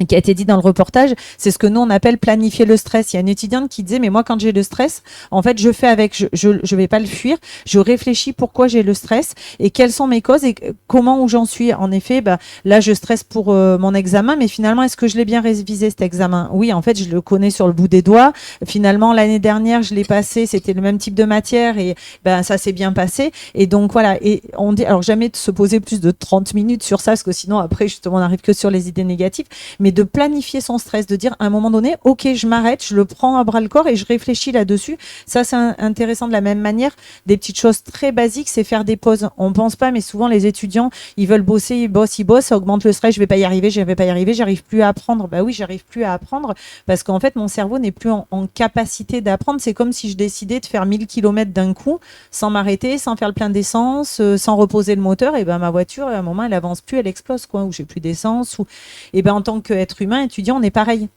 et qui a été dit dans le reportage, c'est ce que nous on appelle planifier le stress. Il y a une étudiante qui disait, mais moi quand j'ai le stress, en fait je fais avec, je vais pas le fuir, je réfléchis pourquoi j'ai le stress et quelles sont mes causes et comment où j'en suis. En effet, là je stresse pour mon examen, mais finalement est-ce que je l'ai bien révisé cet examen? Oui, en fait je le connais sur le bout des doigts. Finalement l'année dernière je l'ai passé, c'était le même type de matière et ça s'est bien passé. Et donc voilà, et on dit, alors jamais de se poser plus de 30 minutes sur ça, parce que sinon après justement on n'arrive que sur les idées négatives, mais de planifier son stress, de dire à un moment donné, ok, je m'arrête, je le prends à bras le corps et je réfléchis là-dessus. Ça, c'est intéressant de la même manière. Des petites choses très basiques, c'est faire des pauses. On ne pense pas, mais souvent les étudiants, ils veulent bosser, ils bossent, ça augmente le stress, je ne vais pas y arriver, j'arrive plus à apprendre. Bah oui, j'arrive plus à apprendre parce qu'en fait, mon cerveau n'est plus en capacité d'apprendre. C'est comme si je décidais de faire 1000 km d'un coup, sans m'arrêter, sans faire le plein d'essence, sans reposer le moteur, et ma voiture, à un moment, elle avance plus, elle explose, quoi, ou j'ai plus d'essence, ou en tant qu'être humain, étudiant, on est pareil.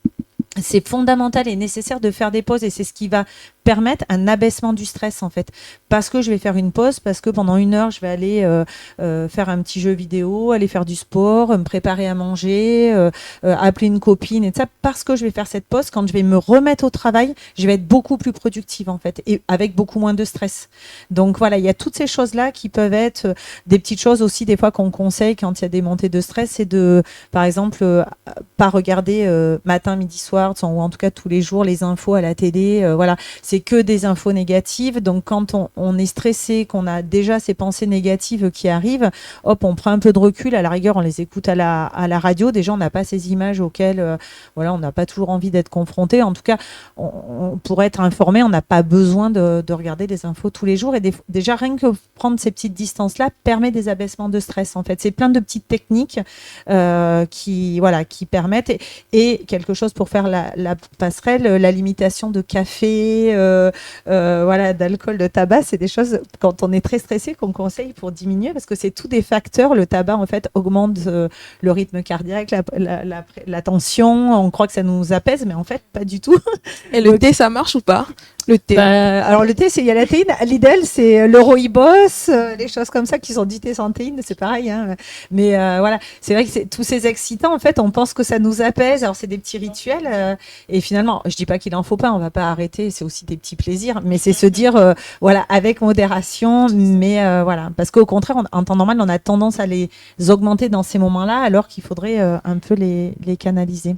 C'est fondamental et nécessaire de faire des pauses et c'est ce qui va permettre un abaissement du stress en fait. Parce que je vais faire une pause, parce que pendant 1 heure, je vais aller faire un petit jeu vidéo, aller faire du sport, me préparer à manger, appeler une copine et tout ça. Parce que je vais faire cette pause, quand je vais me remettre au travail, je vais être beaucoup plus productive en fait et avec beaucoup moins de stress. Donc voilà, il y a toutes ces choses-là qui peuvent être des petites choses aussi des fois qu'on conseille quand il y a des montées de stress, c'est de, par exemple, pas regarder matin, midi, soir, ou en tout cas tous les jours les infos à la télé, voilà, c'est que des infos négatives. Donc quand on est stressé, qu'on a déjà ces pensées négatives qui arrivent, hop, on prend un peu de recul, à la rigueur on les écoute à la radio, déjà on n'a pas ces images auxquelles voilà, on n'a pas toujours envie d'être confronté. En tout cas, pour être informé, on n'a pas besoin de regarder les infos tous les jours et déjà rien que prendre ces petites distances-là permet des abaissements de stress en fait. C'est plein de petites techniques qui permettent et quelque chose pour faire la passerelle, la limitation de café, d'alcool, de tabac, c'est des choses quand on est très stressé qu'on conseille pour diminuer parce que c'est tous des facteurs. Le tabac en fait augmente le rythme cardiaque, la tension. On croit que ça nous apaise, mais en fait pas du tout. Et le thé, ça marche ou pas? Le thé. Alors le thé, il y a la théine. À Lidl, c'est le rooibos, les choses comme ça qui sont dites sans théine, c'est pareil. Hein. Mais voilà, c'est vrai que tous ces excitants, en fait, on pense que ça nous apaise. Alors c'est des petits rituels. Et finalement, je dis pas qu'il en faut pas, on va pas arrêter. C'est aussi des petits plaisirs, mais c'est se dire, avec modération. Mais voilà, parce qu'au contraire, en temps normal, on a tendance à les augmenter dans ces moments-là, alors qu'il faudrait un peu les canaliser.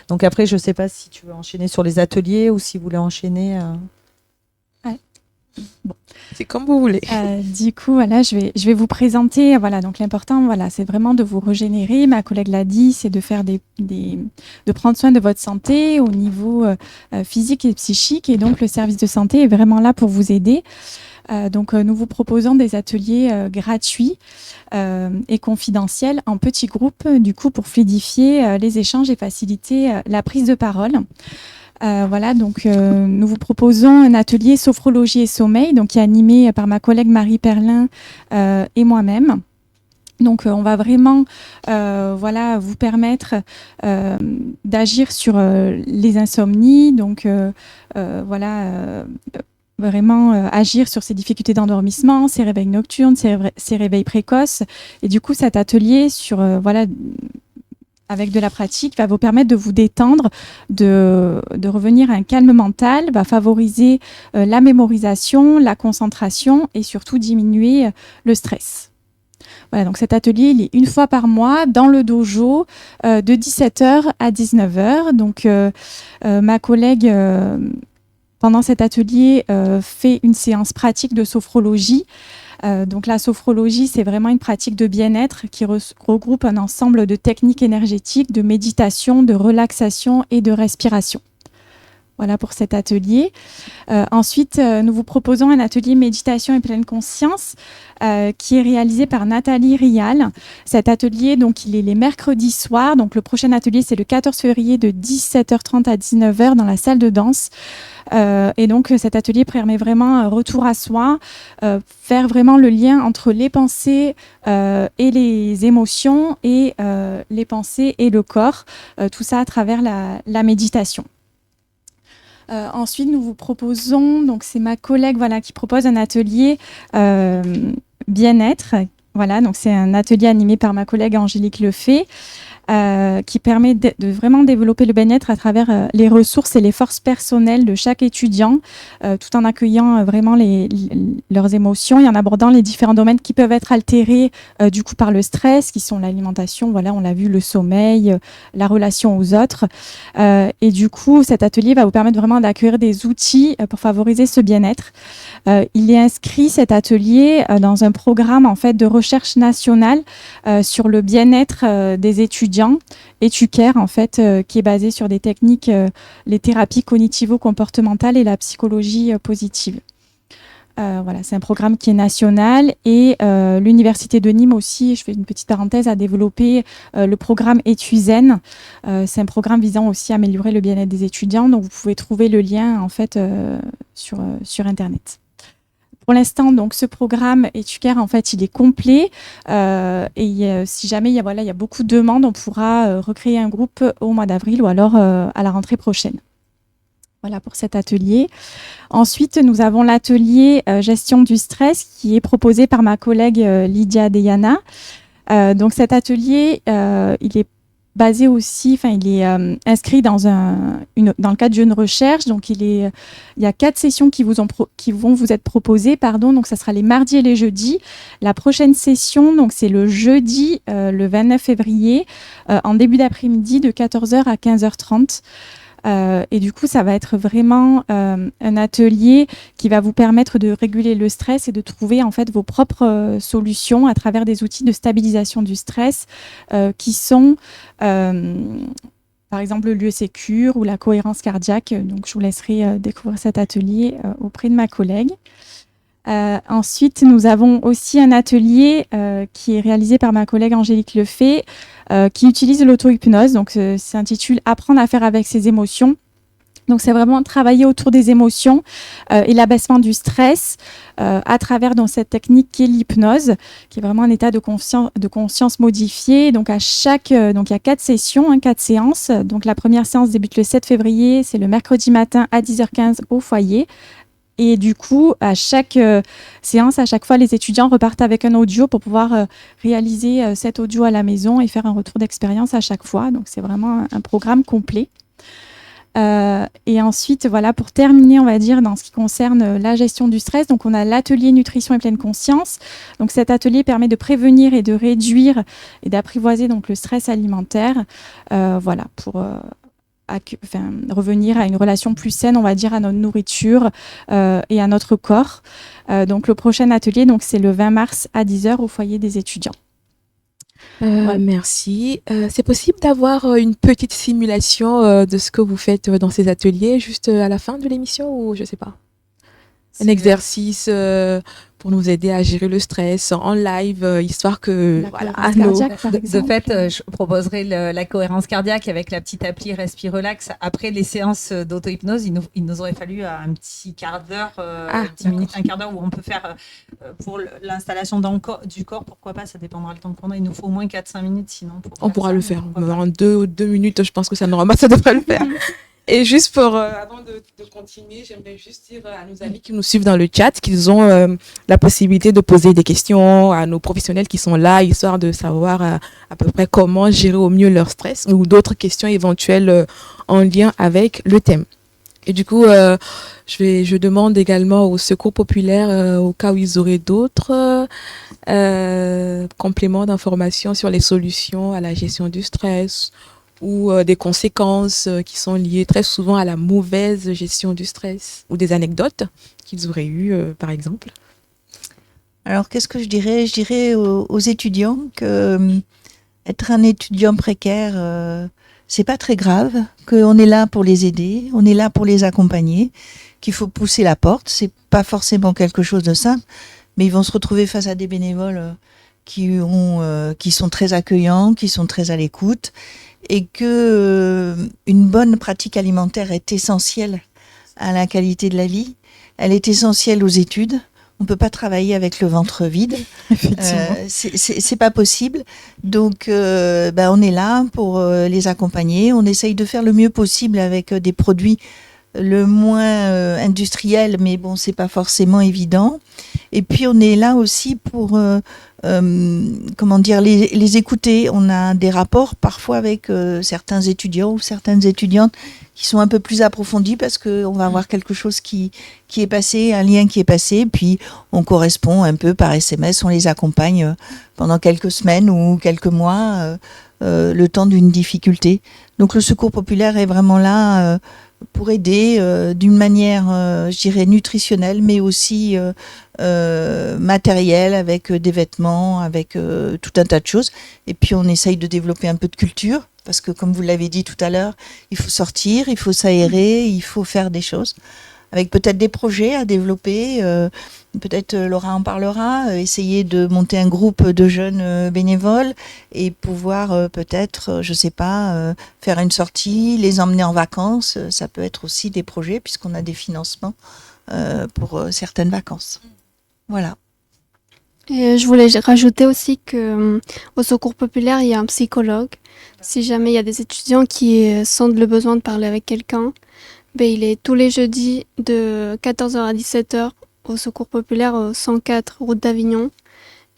Donc après, je ne sais pas si tu veux enchaîner sur les ateliers ou si vous voulez enchaîner. Ouais. Bon. C'est comme vous voulez. Du coup, voilà, je vais vous présenter. Voilà, donc l'important, voilà, c'est vraiment de vous régénérer. Ma collègue l'a dit, c'est de faire de prendre soin de votre santé au niveau physique et psychique. Et donc, le service de santé est vraiment là pour vous aider. Donc, nous vous proposons des ateliers gratuits et confidentiels en petits groupes, du coup, pour fluidifier les échanges et faciliter la prise de parole. Voilà, donc nous vous proposons un atelier sophrologie et sommeil, donc qui est animé par ma collègue Marie Perlin et moi-même. Donc, on va vraiment vous permettre d'agir sur les insomnies, donc vraiment agir sur ces difficultés d'endormissement, ces réveils nocturnes, ces réveils précoces. Et du coup, cet atelier sur avec de la pratique va vous permettre de vous détendre, de revenir à un calme mental, va favoriser la mémorisation, la concentration et surtout diminuer le stress. Voilà, donc cet atelier, il est 1 fois par mois dans le dojo de 17h à 19h. Donc, ma collègue, pendant cet atelier, fait une séance pratique de sophrologie. Donc la sophrologie, c'est vraiment une pratique de bien-être qui regroupe un ensemble de techniques énergétiques, de méditation, de relaxation et de respiration. Voilà pour cet atelier. Ensuite, nous vous proposons un atelier méditation et pleine conscience qui est réalisé par Nathalie Rial. Cet atelier, donc, il est les mercredis soirs. Donc, le prochain atelier, c'est le 14 février de 17h30 à 19h dans la salle de danse. Et donc, cet atelier permet vraiment un retour à soi, faire vraiment le lien entre les pensées et les émotions et les pensées et le corps, tout ça à travers la méditation. Ensuite, nous vous proposons, donc c'est ma collègue qui propose un atelier bien-être. Voilà, donc c'est un atelier animé par ma collègue Angélique Lefay. qui permet de vraiment développer le bien-être à travers les ressources et les forces personnelles de chaque étudiant, tout en accueillant vraiment leurs émotions et en abordant les différents domaines qui peuvent être altérés du coup par le stress, qui sont l'alimentation, voilà, on l'a vu, le sommeil, la relation aux autres. Et du coup, cet atelier va vous permettre vraiment d'accueillir des outils pour favoriser ce bien-être. Il est inscrit, cet atelier, dans un programme en fait de recherche nationale sur le bien-être des étudiants, EduCare en fait, qui est basé sur des techniques, les thérapies cognitivo-comportementales et la psychologie positive. Voilà, c'est un programme qui est national et l'Université de Nîmes aussi, je fais une petite parenthèse, a développé le programme EtuZen. C'est un programme visant aussi à améliorer le bien-être des étudiants. Donc, vous pouvez trouver le lien en fait sur Internet. Pour l'instant, donc, ce programme EduCare, en fait, il est complet. Et si jamais il y a beaucoup de demandes, on pourra recréer un groupe au mois d'avril ou alors à la rentrée prochaine. Voilà pour cet atelier. Ensuite, nous avons l'atelier gestion du stress qui est proposé par ma collègue Lydia Deyana. Donc cet atelier, il est basé aussi, enfin il est inscrit dans le cadre d'une recherche. Donc il y a 4 sessions qui vont vous être proposées, pardon. Donc ça sera les mardis et les jeudis. La prochaine session, donc c'est le jeudi, le 29 février, en début d'après-midi de 14h à 15h30. Et du coup, ça va être vraiment un atelier qui va vous permettre de réguler le stress et de trouver en fait vos propres solutions à travers des outils de stabilisation du stress qui sont par exemple le lieu sécure ou la cohérence cardiaque. Donc, je vous laisserai découvrir cet atelier auprès de ma collègue. Ensuite, nous avons aussi un atelier qui est réalisé par ma collègue Angélique Lefay, qui utilise l'auto-hypnose. Donc, s'intitule « Apprendre à faire avec ses émotions ». Donc, c'est vraiment travailler autour des émotions et l'abaissement du stress à travers cette technique qui est l'hypnose, qui est vraiment un état de conscience modifié. Donc, il y a 4 sessions, 4 séances. Donc, la première séance débute le 7 février, c'est le mercredi matin à 10h15 au foyer. Et du coup, à chaque séance, à chaque fois, les étudiants repartent avec un audio pour pouvoir réaliser cet audio à la maison et faire un retour d'expérience à chaque fois. Donc, c'est vraiment un programme complet. Et ensuite, voilà, pour terminer, on va dire, dans ce qui concerne la gestion du stress, donc on a l'atelier nutrition et pleine conscience. Donc, cet atelier permet de prévenir et de réduire et d'apprivoiser donc le stress alimentaire. Voilà, pour revenir à une relation plus saine, on va dire, à notre nourriture et à notre corps. Donc, le prochain atelier, donc, c'est le 20 mars à 10h au foyer des étudiants. Merci. C'est possible d'avoir une petite simulation de ce que vous faites dans ces ateliers juste à la fin de l'émission ou je sais pas? Un exercice pour nous aider à gérer le stress en live, histoire que de fait, je proposerai la cohérence cardiaque avec la petite appli Respi Relax. Après les séances d'auto-hypnose, il nous aurait fallu un petit quart d'heure, 10 minutes, un quart d'heure où on peut faire pour l'installation du corps, pourquoi pas, ça dépendra du temps qu'on a. Il nous faut au moins 4-5 minutes, sinon on pourra le faire. En 2 minutes, je pense que ça devrait le faire. Et juste avant de continuer, j'aimerais juste dire à nos amis qui nous suivent dans le chat qu'ils ont la possibilité de poser des questions à nos professionnels qui sont là, histoire de savoir à peu près comment gérer au mieux leur stress ou d'autres questions éventuelles en lien avec le thème. Et du coup, je demande également au Secours populaire, au cas où ils auraient d'autres compléments d'informations sur les solutions à la gestion du stress ou des conséquences qui sont liées très souvent à la mauvaise gestion du stress, ou des anecdotes qu'ils auraient eues, par exemple. Alors, qu'est-ce que je dirais? Je dirais aux étudiants que être un étudiant précaire, c'est pas très grave, qu'on est là pour les aider, on est là pour les accompagner, qu'il faut pousser la porte. C'est pas forcément quelque chose de simple, mais ils vont se retrouver face à des bénévoles qui sont très accueillants, qui sont très à l'écoute, et que une bonne pratique alimentaire est essentielle à la qualité de la vie. Elle est essentielle aux études. On peut pas travailler avec le ventre vide. C'est pas possible. Donc, on est là pour les accompagner. On essaye de faire le mieux possible avec des produits le moins industriel, mais bon, c'est pas forcément évident. Et puis on est là aussi pour comment dire, les écouter. On a des rapports parfois avec certains étudiants ou certaines étudiantes qui sont un peu plus approfondis parce qu'on va avoir quelque chose qui est passé, un lien qui est passé, puis on correspond un peu par SMS, on les accompagne pendant quelques semaines ou quelques mois, le temps d'une difficulté. Donc le secours populaire est vraiment là pour aider d'une manière, je dirais, nutritionnelle, mais aussi matérielle, avec des vêtements, avec tout un tas de choses. Et puis on essaye de développer un peu de culture, parce que comme vous l'avez dit tout à l'heure, il faut sortir, il faut s'aérer, il faut faire des choses, avec peut-être des projets à développer. Peut-être Laura en parlera, essayer de monter un groupe de jeunes bénévoles et pouvoir peut-être, je sais pas, faire une sortie, les emmener en vacances. Ça peut être aussi des projets puisqu'on a des financements pour certaines vacances. Voilà. Et je voulais rajouter aussi que au Secours populaire, il y a un psychologue. Si jamais il y a des étudiants qui sentent le besoin de parler avec quelqu'un, ben, il est tous les jeudis de 14h à 17h au Secours populaire 104 route d'Avignon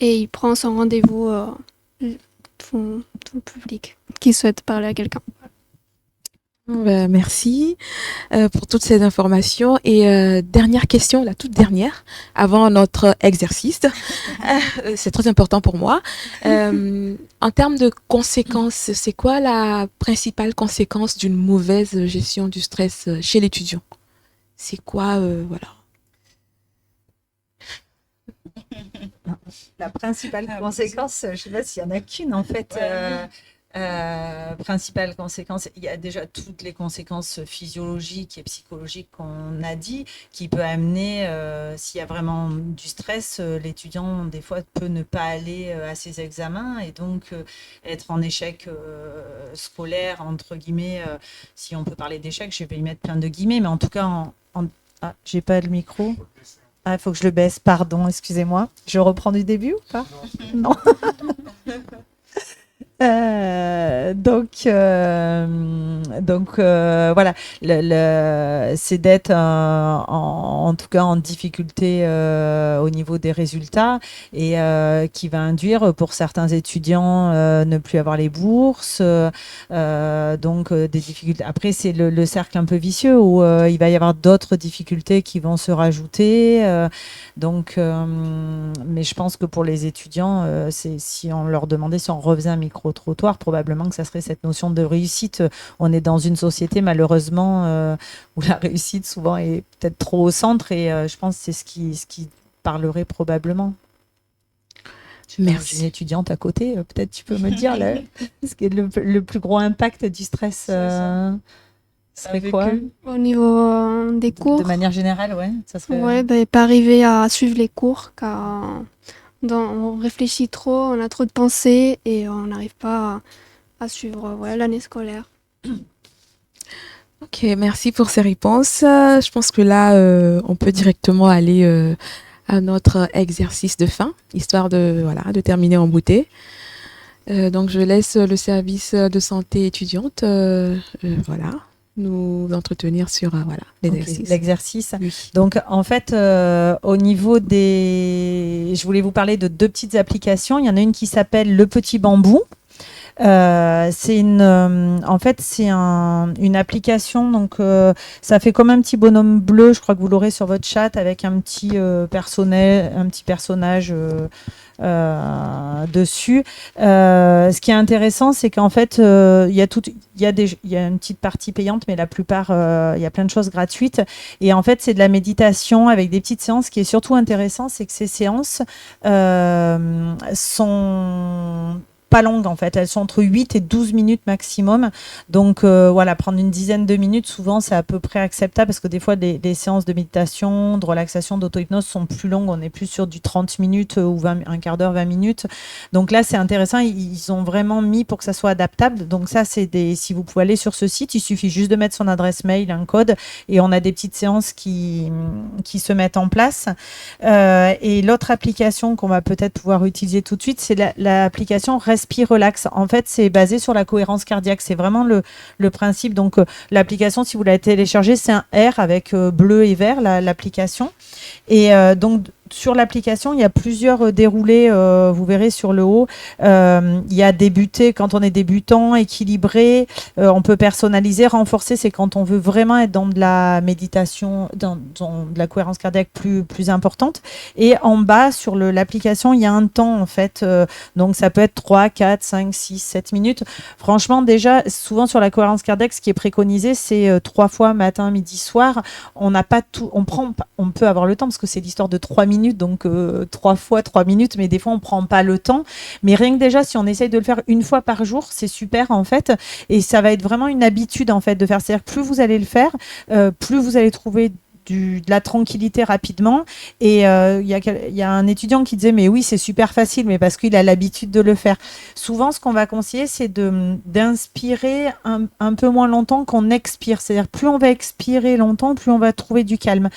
et il prend son rendez-vous tout public qui souhaite parler à quelqu'un. Merci pour toutes ces informations. Et dernière question, la toute dernière, avant notre exercice. C'est très important pour moi. En termes de conséquences, c'est quoi la principale conséquence d'une mauvaise gestion du stress chez l'étudiant? C'est quoi, voilà. La principale conséquence, je ne sais pas s'il y en a qu'une en fait. Principale conséquence, il y a déjà toutes les conséquences physiologiques et psychologiques qu'on a dit, qui peut amener, s'il y a vraiment du stress, l'étudiant des fois peut ne pas aller à ses examens et donc être en échec scolaire, entre guillemets, si on peut parler d'échec, je vais y mettre plein de guillemets, mais en tout cas, Ah, j'ai pas le micro. Ah, il faut que je le baisse, pardon, excusez-moi. Je reprends du début ou pas? Non. Donc voilà, c'est d'être en tout cas en difficulté au niveau des résultats et qui va induire pour certains étudiants ne plus avoir les bourses, donc des difficultés. Après, c'est le cercle un peu vicieux où il va y avoir d'autres difficultés qui vont se rajouter. Mais je pense que pour les étudiants, si on leur demandait si on refaisait un micro-trottoir, probablement que ça serait cette notion de réussite. On est dans une société malheureusement où la réussite souvent est peut-être trop au centre et je pense que c'est ce qui parlerait probablement. Merci. Une étudiante à côté, peut-être tu peux me dire ce qui est le plus gros impact du stress serait quoi? Au niveau des cours. De manière générale, ouais. Ça serait... Ouais, pas arriver à suivre les cours car on réfléchit trop, on a trop de pensées et on n'arrive pas à suivre l'année scolaire. Ok, merci pour ces réponses. Je pense que là, on peut directement aller à notre exercice de fin, histoire de terminer en beauté. Donc, je laisse le service de santé étudiante nous entretenir sur l'exercice. L'exercice. Oui. Donc, en fait, au niveau je voulais vous parler de 2 petites applications. Il y en a une qui s'appelle Le Petit Bambou. C'est une application, donc ça fait comme un petit bonhomme bleu, je crois que vous l'aurez sur votre chat, avec un petit personnage dessus. Ce qui est intéressant, c'est qu'en fait, il y a une petite partie payante, mais la plupart, il y a plein de choses gratuites. Et en fait, c'est de la méditation avec des petites séances. Ce qui est surtout intéressant, c'est que ces séances sont pas longues en fait, elles sont entre 8 et 12 minutes maximum, donc prendre une dizaine de minutes, souvent c'est à peu près acceptable parce que des fois des séances de méditation, de relaxation, d'auto-hypnose sont plus longues, on est plus sur du 30 minutes ou un quart d'heure, 20 minutes, donc là c'est intéressant, ils ont vraiment mis pour que ça soit adaptable, donc ça si vous pouvez aller sur ce site, il suffit juste de mettre son adresse mail, un code, et on a des petites séances qui se mettent en place, et l'autre application qu'on va peut-être pouvoir utiliser tout de suite, c'est l'application Reste Respire Relax. En fait, c'est basé sur la cohérence cardiaque. C'est vraiment le principe. Donc, l'application, si vous la téléchargez, c'est un R avec bleu et vert, l'application. Et donc, sur l'application, il y a plusieurs déroulés, vous verrez sur le haut. Il y a débuter quand on est débutant, équilibré, on peut personnaliser, renforcer, c'est quand on veut vraiment être dans de la méditation, dans de la cohérence cardiaque plus importante. Et en bas, sur l'application, il y a un temps en fait, donc ça peut être 3, 4, 5, 6, 7 minutes. Franchement, déjà, souvent sur la cohérence cardiaque, ce qui est préconisé, c'est 3 fois matin, midi, soir. On n'a pas tout, on peut avoir le temps parce que c'est l'histoire de 3 minutes, donc 3 fois 3 minutes, mais des fois on prend pas le temps. Mais rien que déjà, si on essaye de le faire une fois par jour, c'est super en fait, et ça va être vraiment une habitude en fait de faire. C'est-à-dire plus vous allez le faire, plus vous allez trouver de la tranquillité rapidement. Et il y a un étudiant qui disait mais oui c'est super facile, mais parce qu'il a l'habitude de le faire. Souvent ce qu'on va conseiller c'est d'inspirer un peu moins longtemps qu'on expire, c'est-à-dire plus on va expirer longtemps, plus on va trouver du calme.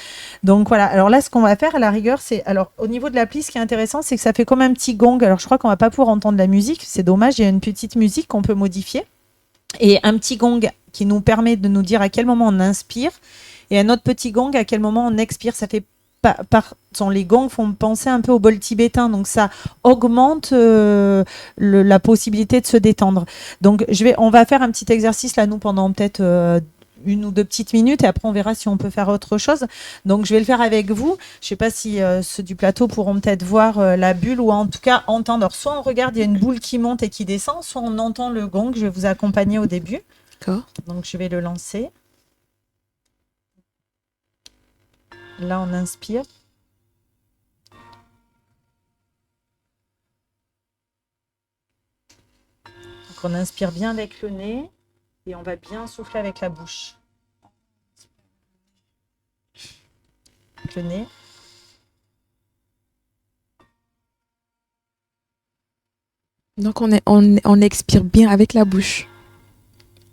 Donc voilà, alors là ce qu'on va faire à la rigueur, c'est, alors au niveau de l'appli, ce qui est intéressant c'est que ça fait comme un petit gong. Alors je crois qu'on va pas pouvoir entendre la musique, c'est dommage, il y a une petite musique qu'on peut modifier et un petit gong qui nous permet de nous dire à quel moment on inspire, et un autre petit gong à quel moment on expire. Ça fait les gongs font penser un peu au bol tibétain, donc ça augmente la possibilité de se détendre. Donc on va faire un petit exercice là nous pendant peut-être 1 ou 2 petites minutes, et après on verra si on peut faire autre chose. Donc je vais le faire avec vous. Je sais pas si ceux du plateau pourront peut-être voir la bulle, ou en tout cas entendre. Alors, soit on regarde, il y a une boule qui monte et qui descend, soit on entend le gong. Je vais vous accompagner au début. D'accord. Donc je vais le lancer. Là, on inspire. Donc, on inspire bien avec le nez et on va bien souffler avec la bouche. Avec le nez. Donc, on expire bien avec la bouche.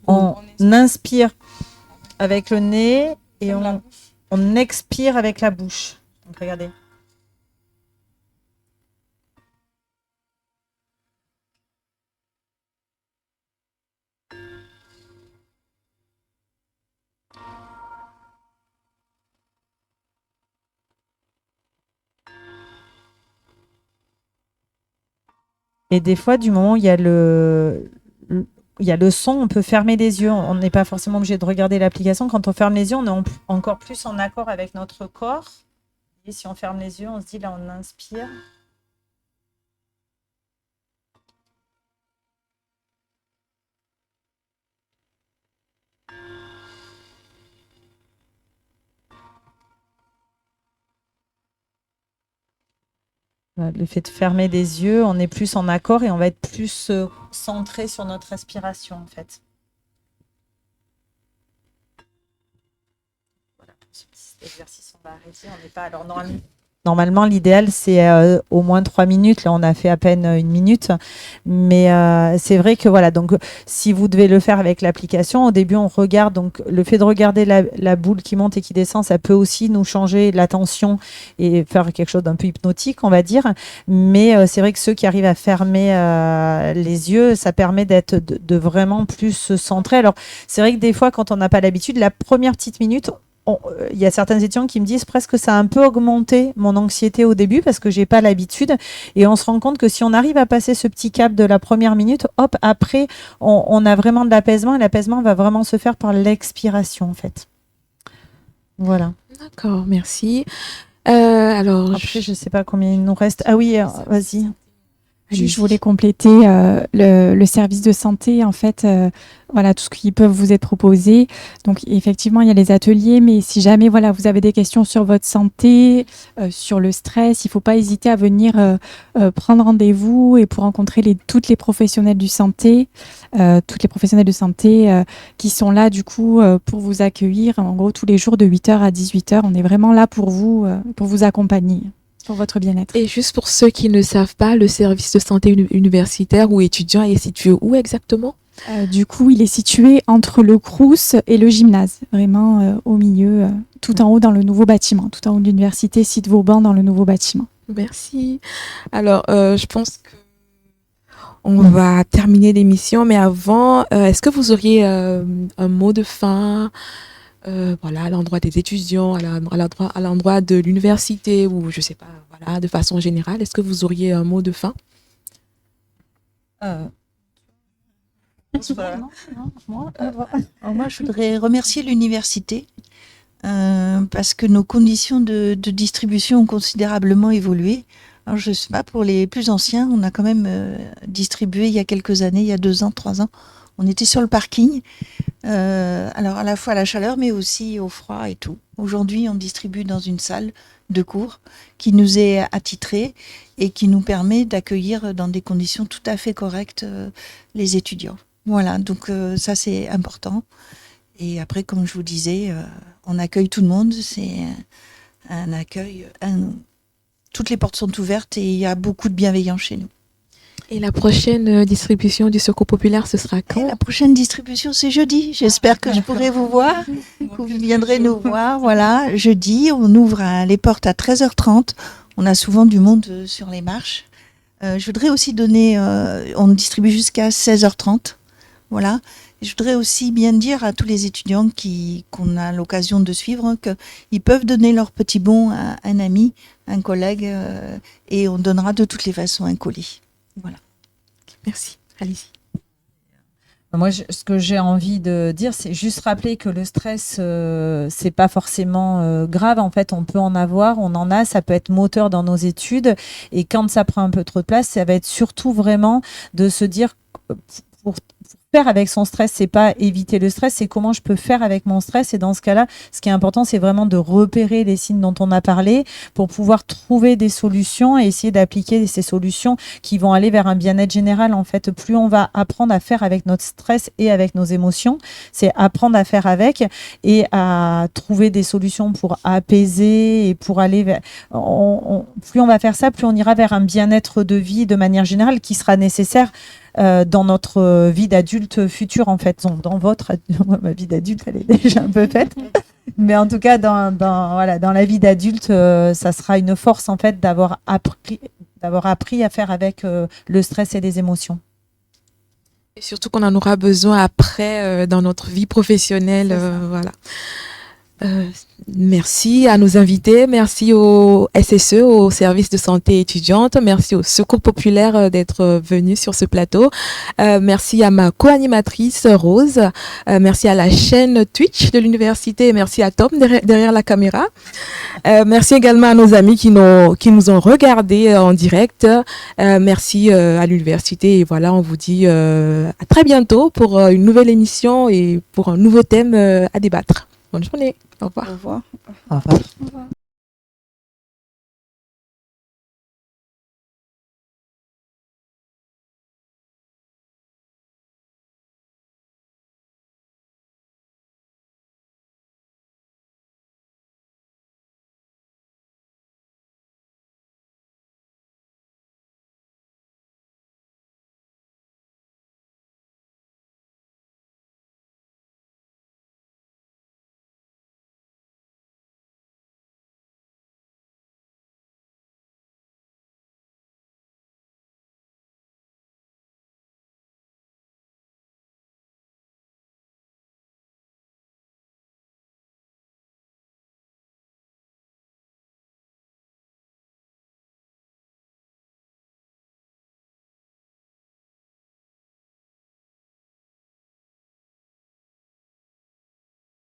On inspire avec le nez et on expire avec la bouche. Donc, regardez. Et des fois, du moment où il y a le son, on peut fermer les yeux. On n'est pas forcément obligé de regarder l'application. Quand on ferme les yeux, on est encore plus en accord avec notre corps. Et si on ferme les yeux, on se dit là, on inspire. Le fait de fermer les yeux, on est plus en accord et on va être plus centré sur notre respiration en fait. Voilà, pour ce petit exercice, on va arrêter. On n'est pas. Alors normalement, l'idéal c'est au moins 3 minutes. Là, on a fait à peine 1 minute, mais c'est vrai que voilà. Donc, si vous devez le faire avec l'application, au début, on regarde. Donc, le fait de regarder la boule qui monte et qui descend, ça peut aussi nous changer l'attention et faire quelque chose d'un peu hypnotique, on va dire. Mais c'est vrai que ceux qui arrivent à fermer les yeux, ça permet d'être de vraiment plus centré. Alors, c'est vrai que des fois, quand on n'a pas l'habitude, la première petite minute, il y a certains étudiants qui me disent presque que ça a un peu augmenté mon anxiété au début parce que j'ai pas l'habitude, et on se rend compte que si on arrive à passer ce petit cap de la première minute, hop, après on a vraiment de l'apaisement, et l'apaisement va vraiment se faire par l'expiration en fait. Voilà. D'accord, merci. Alors après je sais pas combien il nous reste. Ah oui, vas-y. Je voulais compléter le service de santé, en fait, voilà, tout ce qui peut vous être proposé. Donc, effectivement, il y a les ateliers, mais si jamais, voilà, vous avez des questions sur votre santé, sur le stress, il ne faut pas hésiter à venir prendre rendez-vous et pour rencontrer toutes les professionnels de santé qui sont là, du coup, pour vous accueillir, en gros, tous les jours de 8h à 18h. On est vraiment là pour vous accompagner. Pour votre bien-être. Et juste pour ceux qui ne savent pas, le service de santé universitaire ou étudiant est situé où exactement ? Du coup, il est situé entre le Crous et le gymnase, vraiment au milieu, tout en haut dans le nouveau bâtiment, tout en haut de l'université, site Vauban dans le nouveau bâtiment. Merci. Alors, je pense On va terminer l'émission, mais avant, est-ce que vous auriez un mot de fin, voilà, à l'endroit des étudiants, à l'endroit de l'université, ou je sais pas, voilà, de façon générale, est-ce que vous auriez un mot de fin? Moi, je voudrais remercier l'université parce que nos conditions de distribution ont considérablement évolué. Alors, je ne sais pas, pour les plus anciens, on a quand même distribué il y a quelques années, il y a 2 ans, 3 ans. On était sur le parking, alors à la fois à la chaleur, mais aussi au froid et tout. Aujourd'hui, on distribue dans une salle de cours qui nous est attitrée et qui nous permet d'accueillir dans des conditions tout à fait correctes les étudiants. Voilà, donc ça c'est important. Et après, comme je vous disais, on accueille tout le monde. C'est un accueil. Toutes les portes sont ouvertes et il y a beaucoup de bienveillance chez nous. Et la prochaine distribution du Secours populaire, ce sera quand? La prochaine distribution, c'est jeudi. J'espère que je pourrai vous voir, que vous viendrez nous voir. Voilà, jeudi, on ouvre les portes à 13h30. On a souvent du monde sur les marches. Je voudrais aussi donner, on distribue jusqu'à 16h30. Voilà. Et je voudrais aussi bien dire à tous les étudiants qu'on a l'occasion de suivre qu'ils peuvent donner leur petit bon à un ami, un collègue, et on donnera de toutes les façons un colis. Voilà. Merci. Allez-y. Moi, ce que j'ai envie de dire, c'est juste rappeler que le stress, c'est pas forcément grave. En fait, on peut en avoir, on en a, ça peut être moteur dans nos études. Et quand ça prend un peu trop de place, ça va être surtout vraiment de se dire, pour faire avec son stress, c'est pas éviter le stress, c'est comment je peux faire avec mon stress. Et dans ce cas-là, ce qui est important, c'est vraiment de repérer les signes dont on a parlé pour pouvoir trouver des solutions et essayer d'appliquer ces solutions qui vont aller vers un bien-être général. En fait, plus on va apprendre à faire avec notre stress et avec nos émotions, c'est apprendre à faire avec et à trouver des solutions pour apaiser et pour aller vers... plus on va faire ça, plus on ira vers un bien-être de vie de manière générale qui sera nécessaire dans notre vie d'adulte future, en fait. Dans votre... ma vie d'adulte, elle est déjà un peu faite. Mais en tout cas, dans la vie d'adulte, ça sera une force, en fait, d'avoir appris à faire avec le stress et les émotions. Et surtout qu'on en aura besoin après dans notre vie professionnelle. Voilà. Merci à nos invités, merci au SSE, au service de santé étudiante, merci au Secours populaire d'être venu sur ce plateau, merci à ma co-animatrice Rose, merci à la chaîne Twitch de l'université et merci à Tom derrière la caméra. Merci également à nos amis qui nous ont regardés en direct, merci à l'université et voilà, on vous dit à très bientôt pour une nouvelle émission et pour un nouveau thème à débattre. Bonne journée. Au revoir. Au revoir. Au revoir. Au revoir.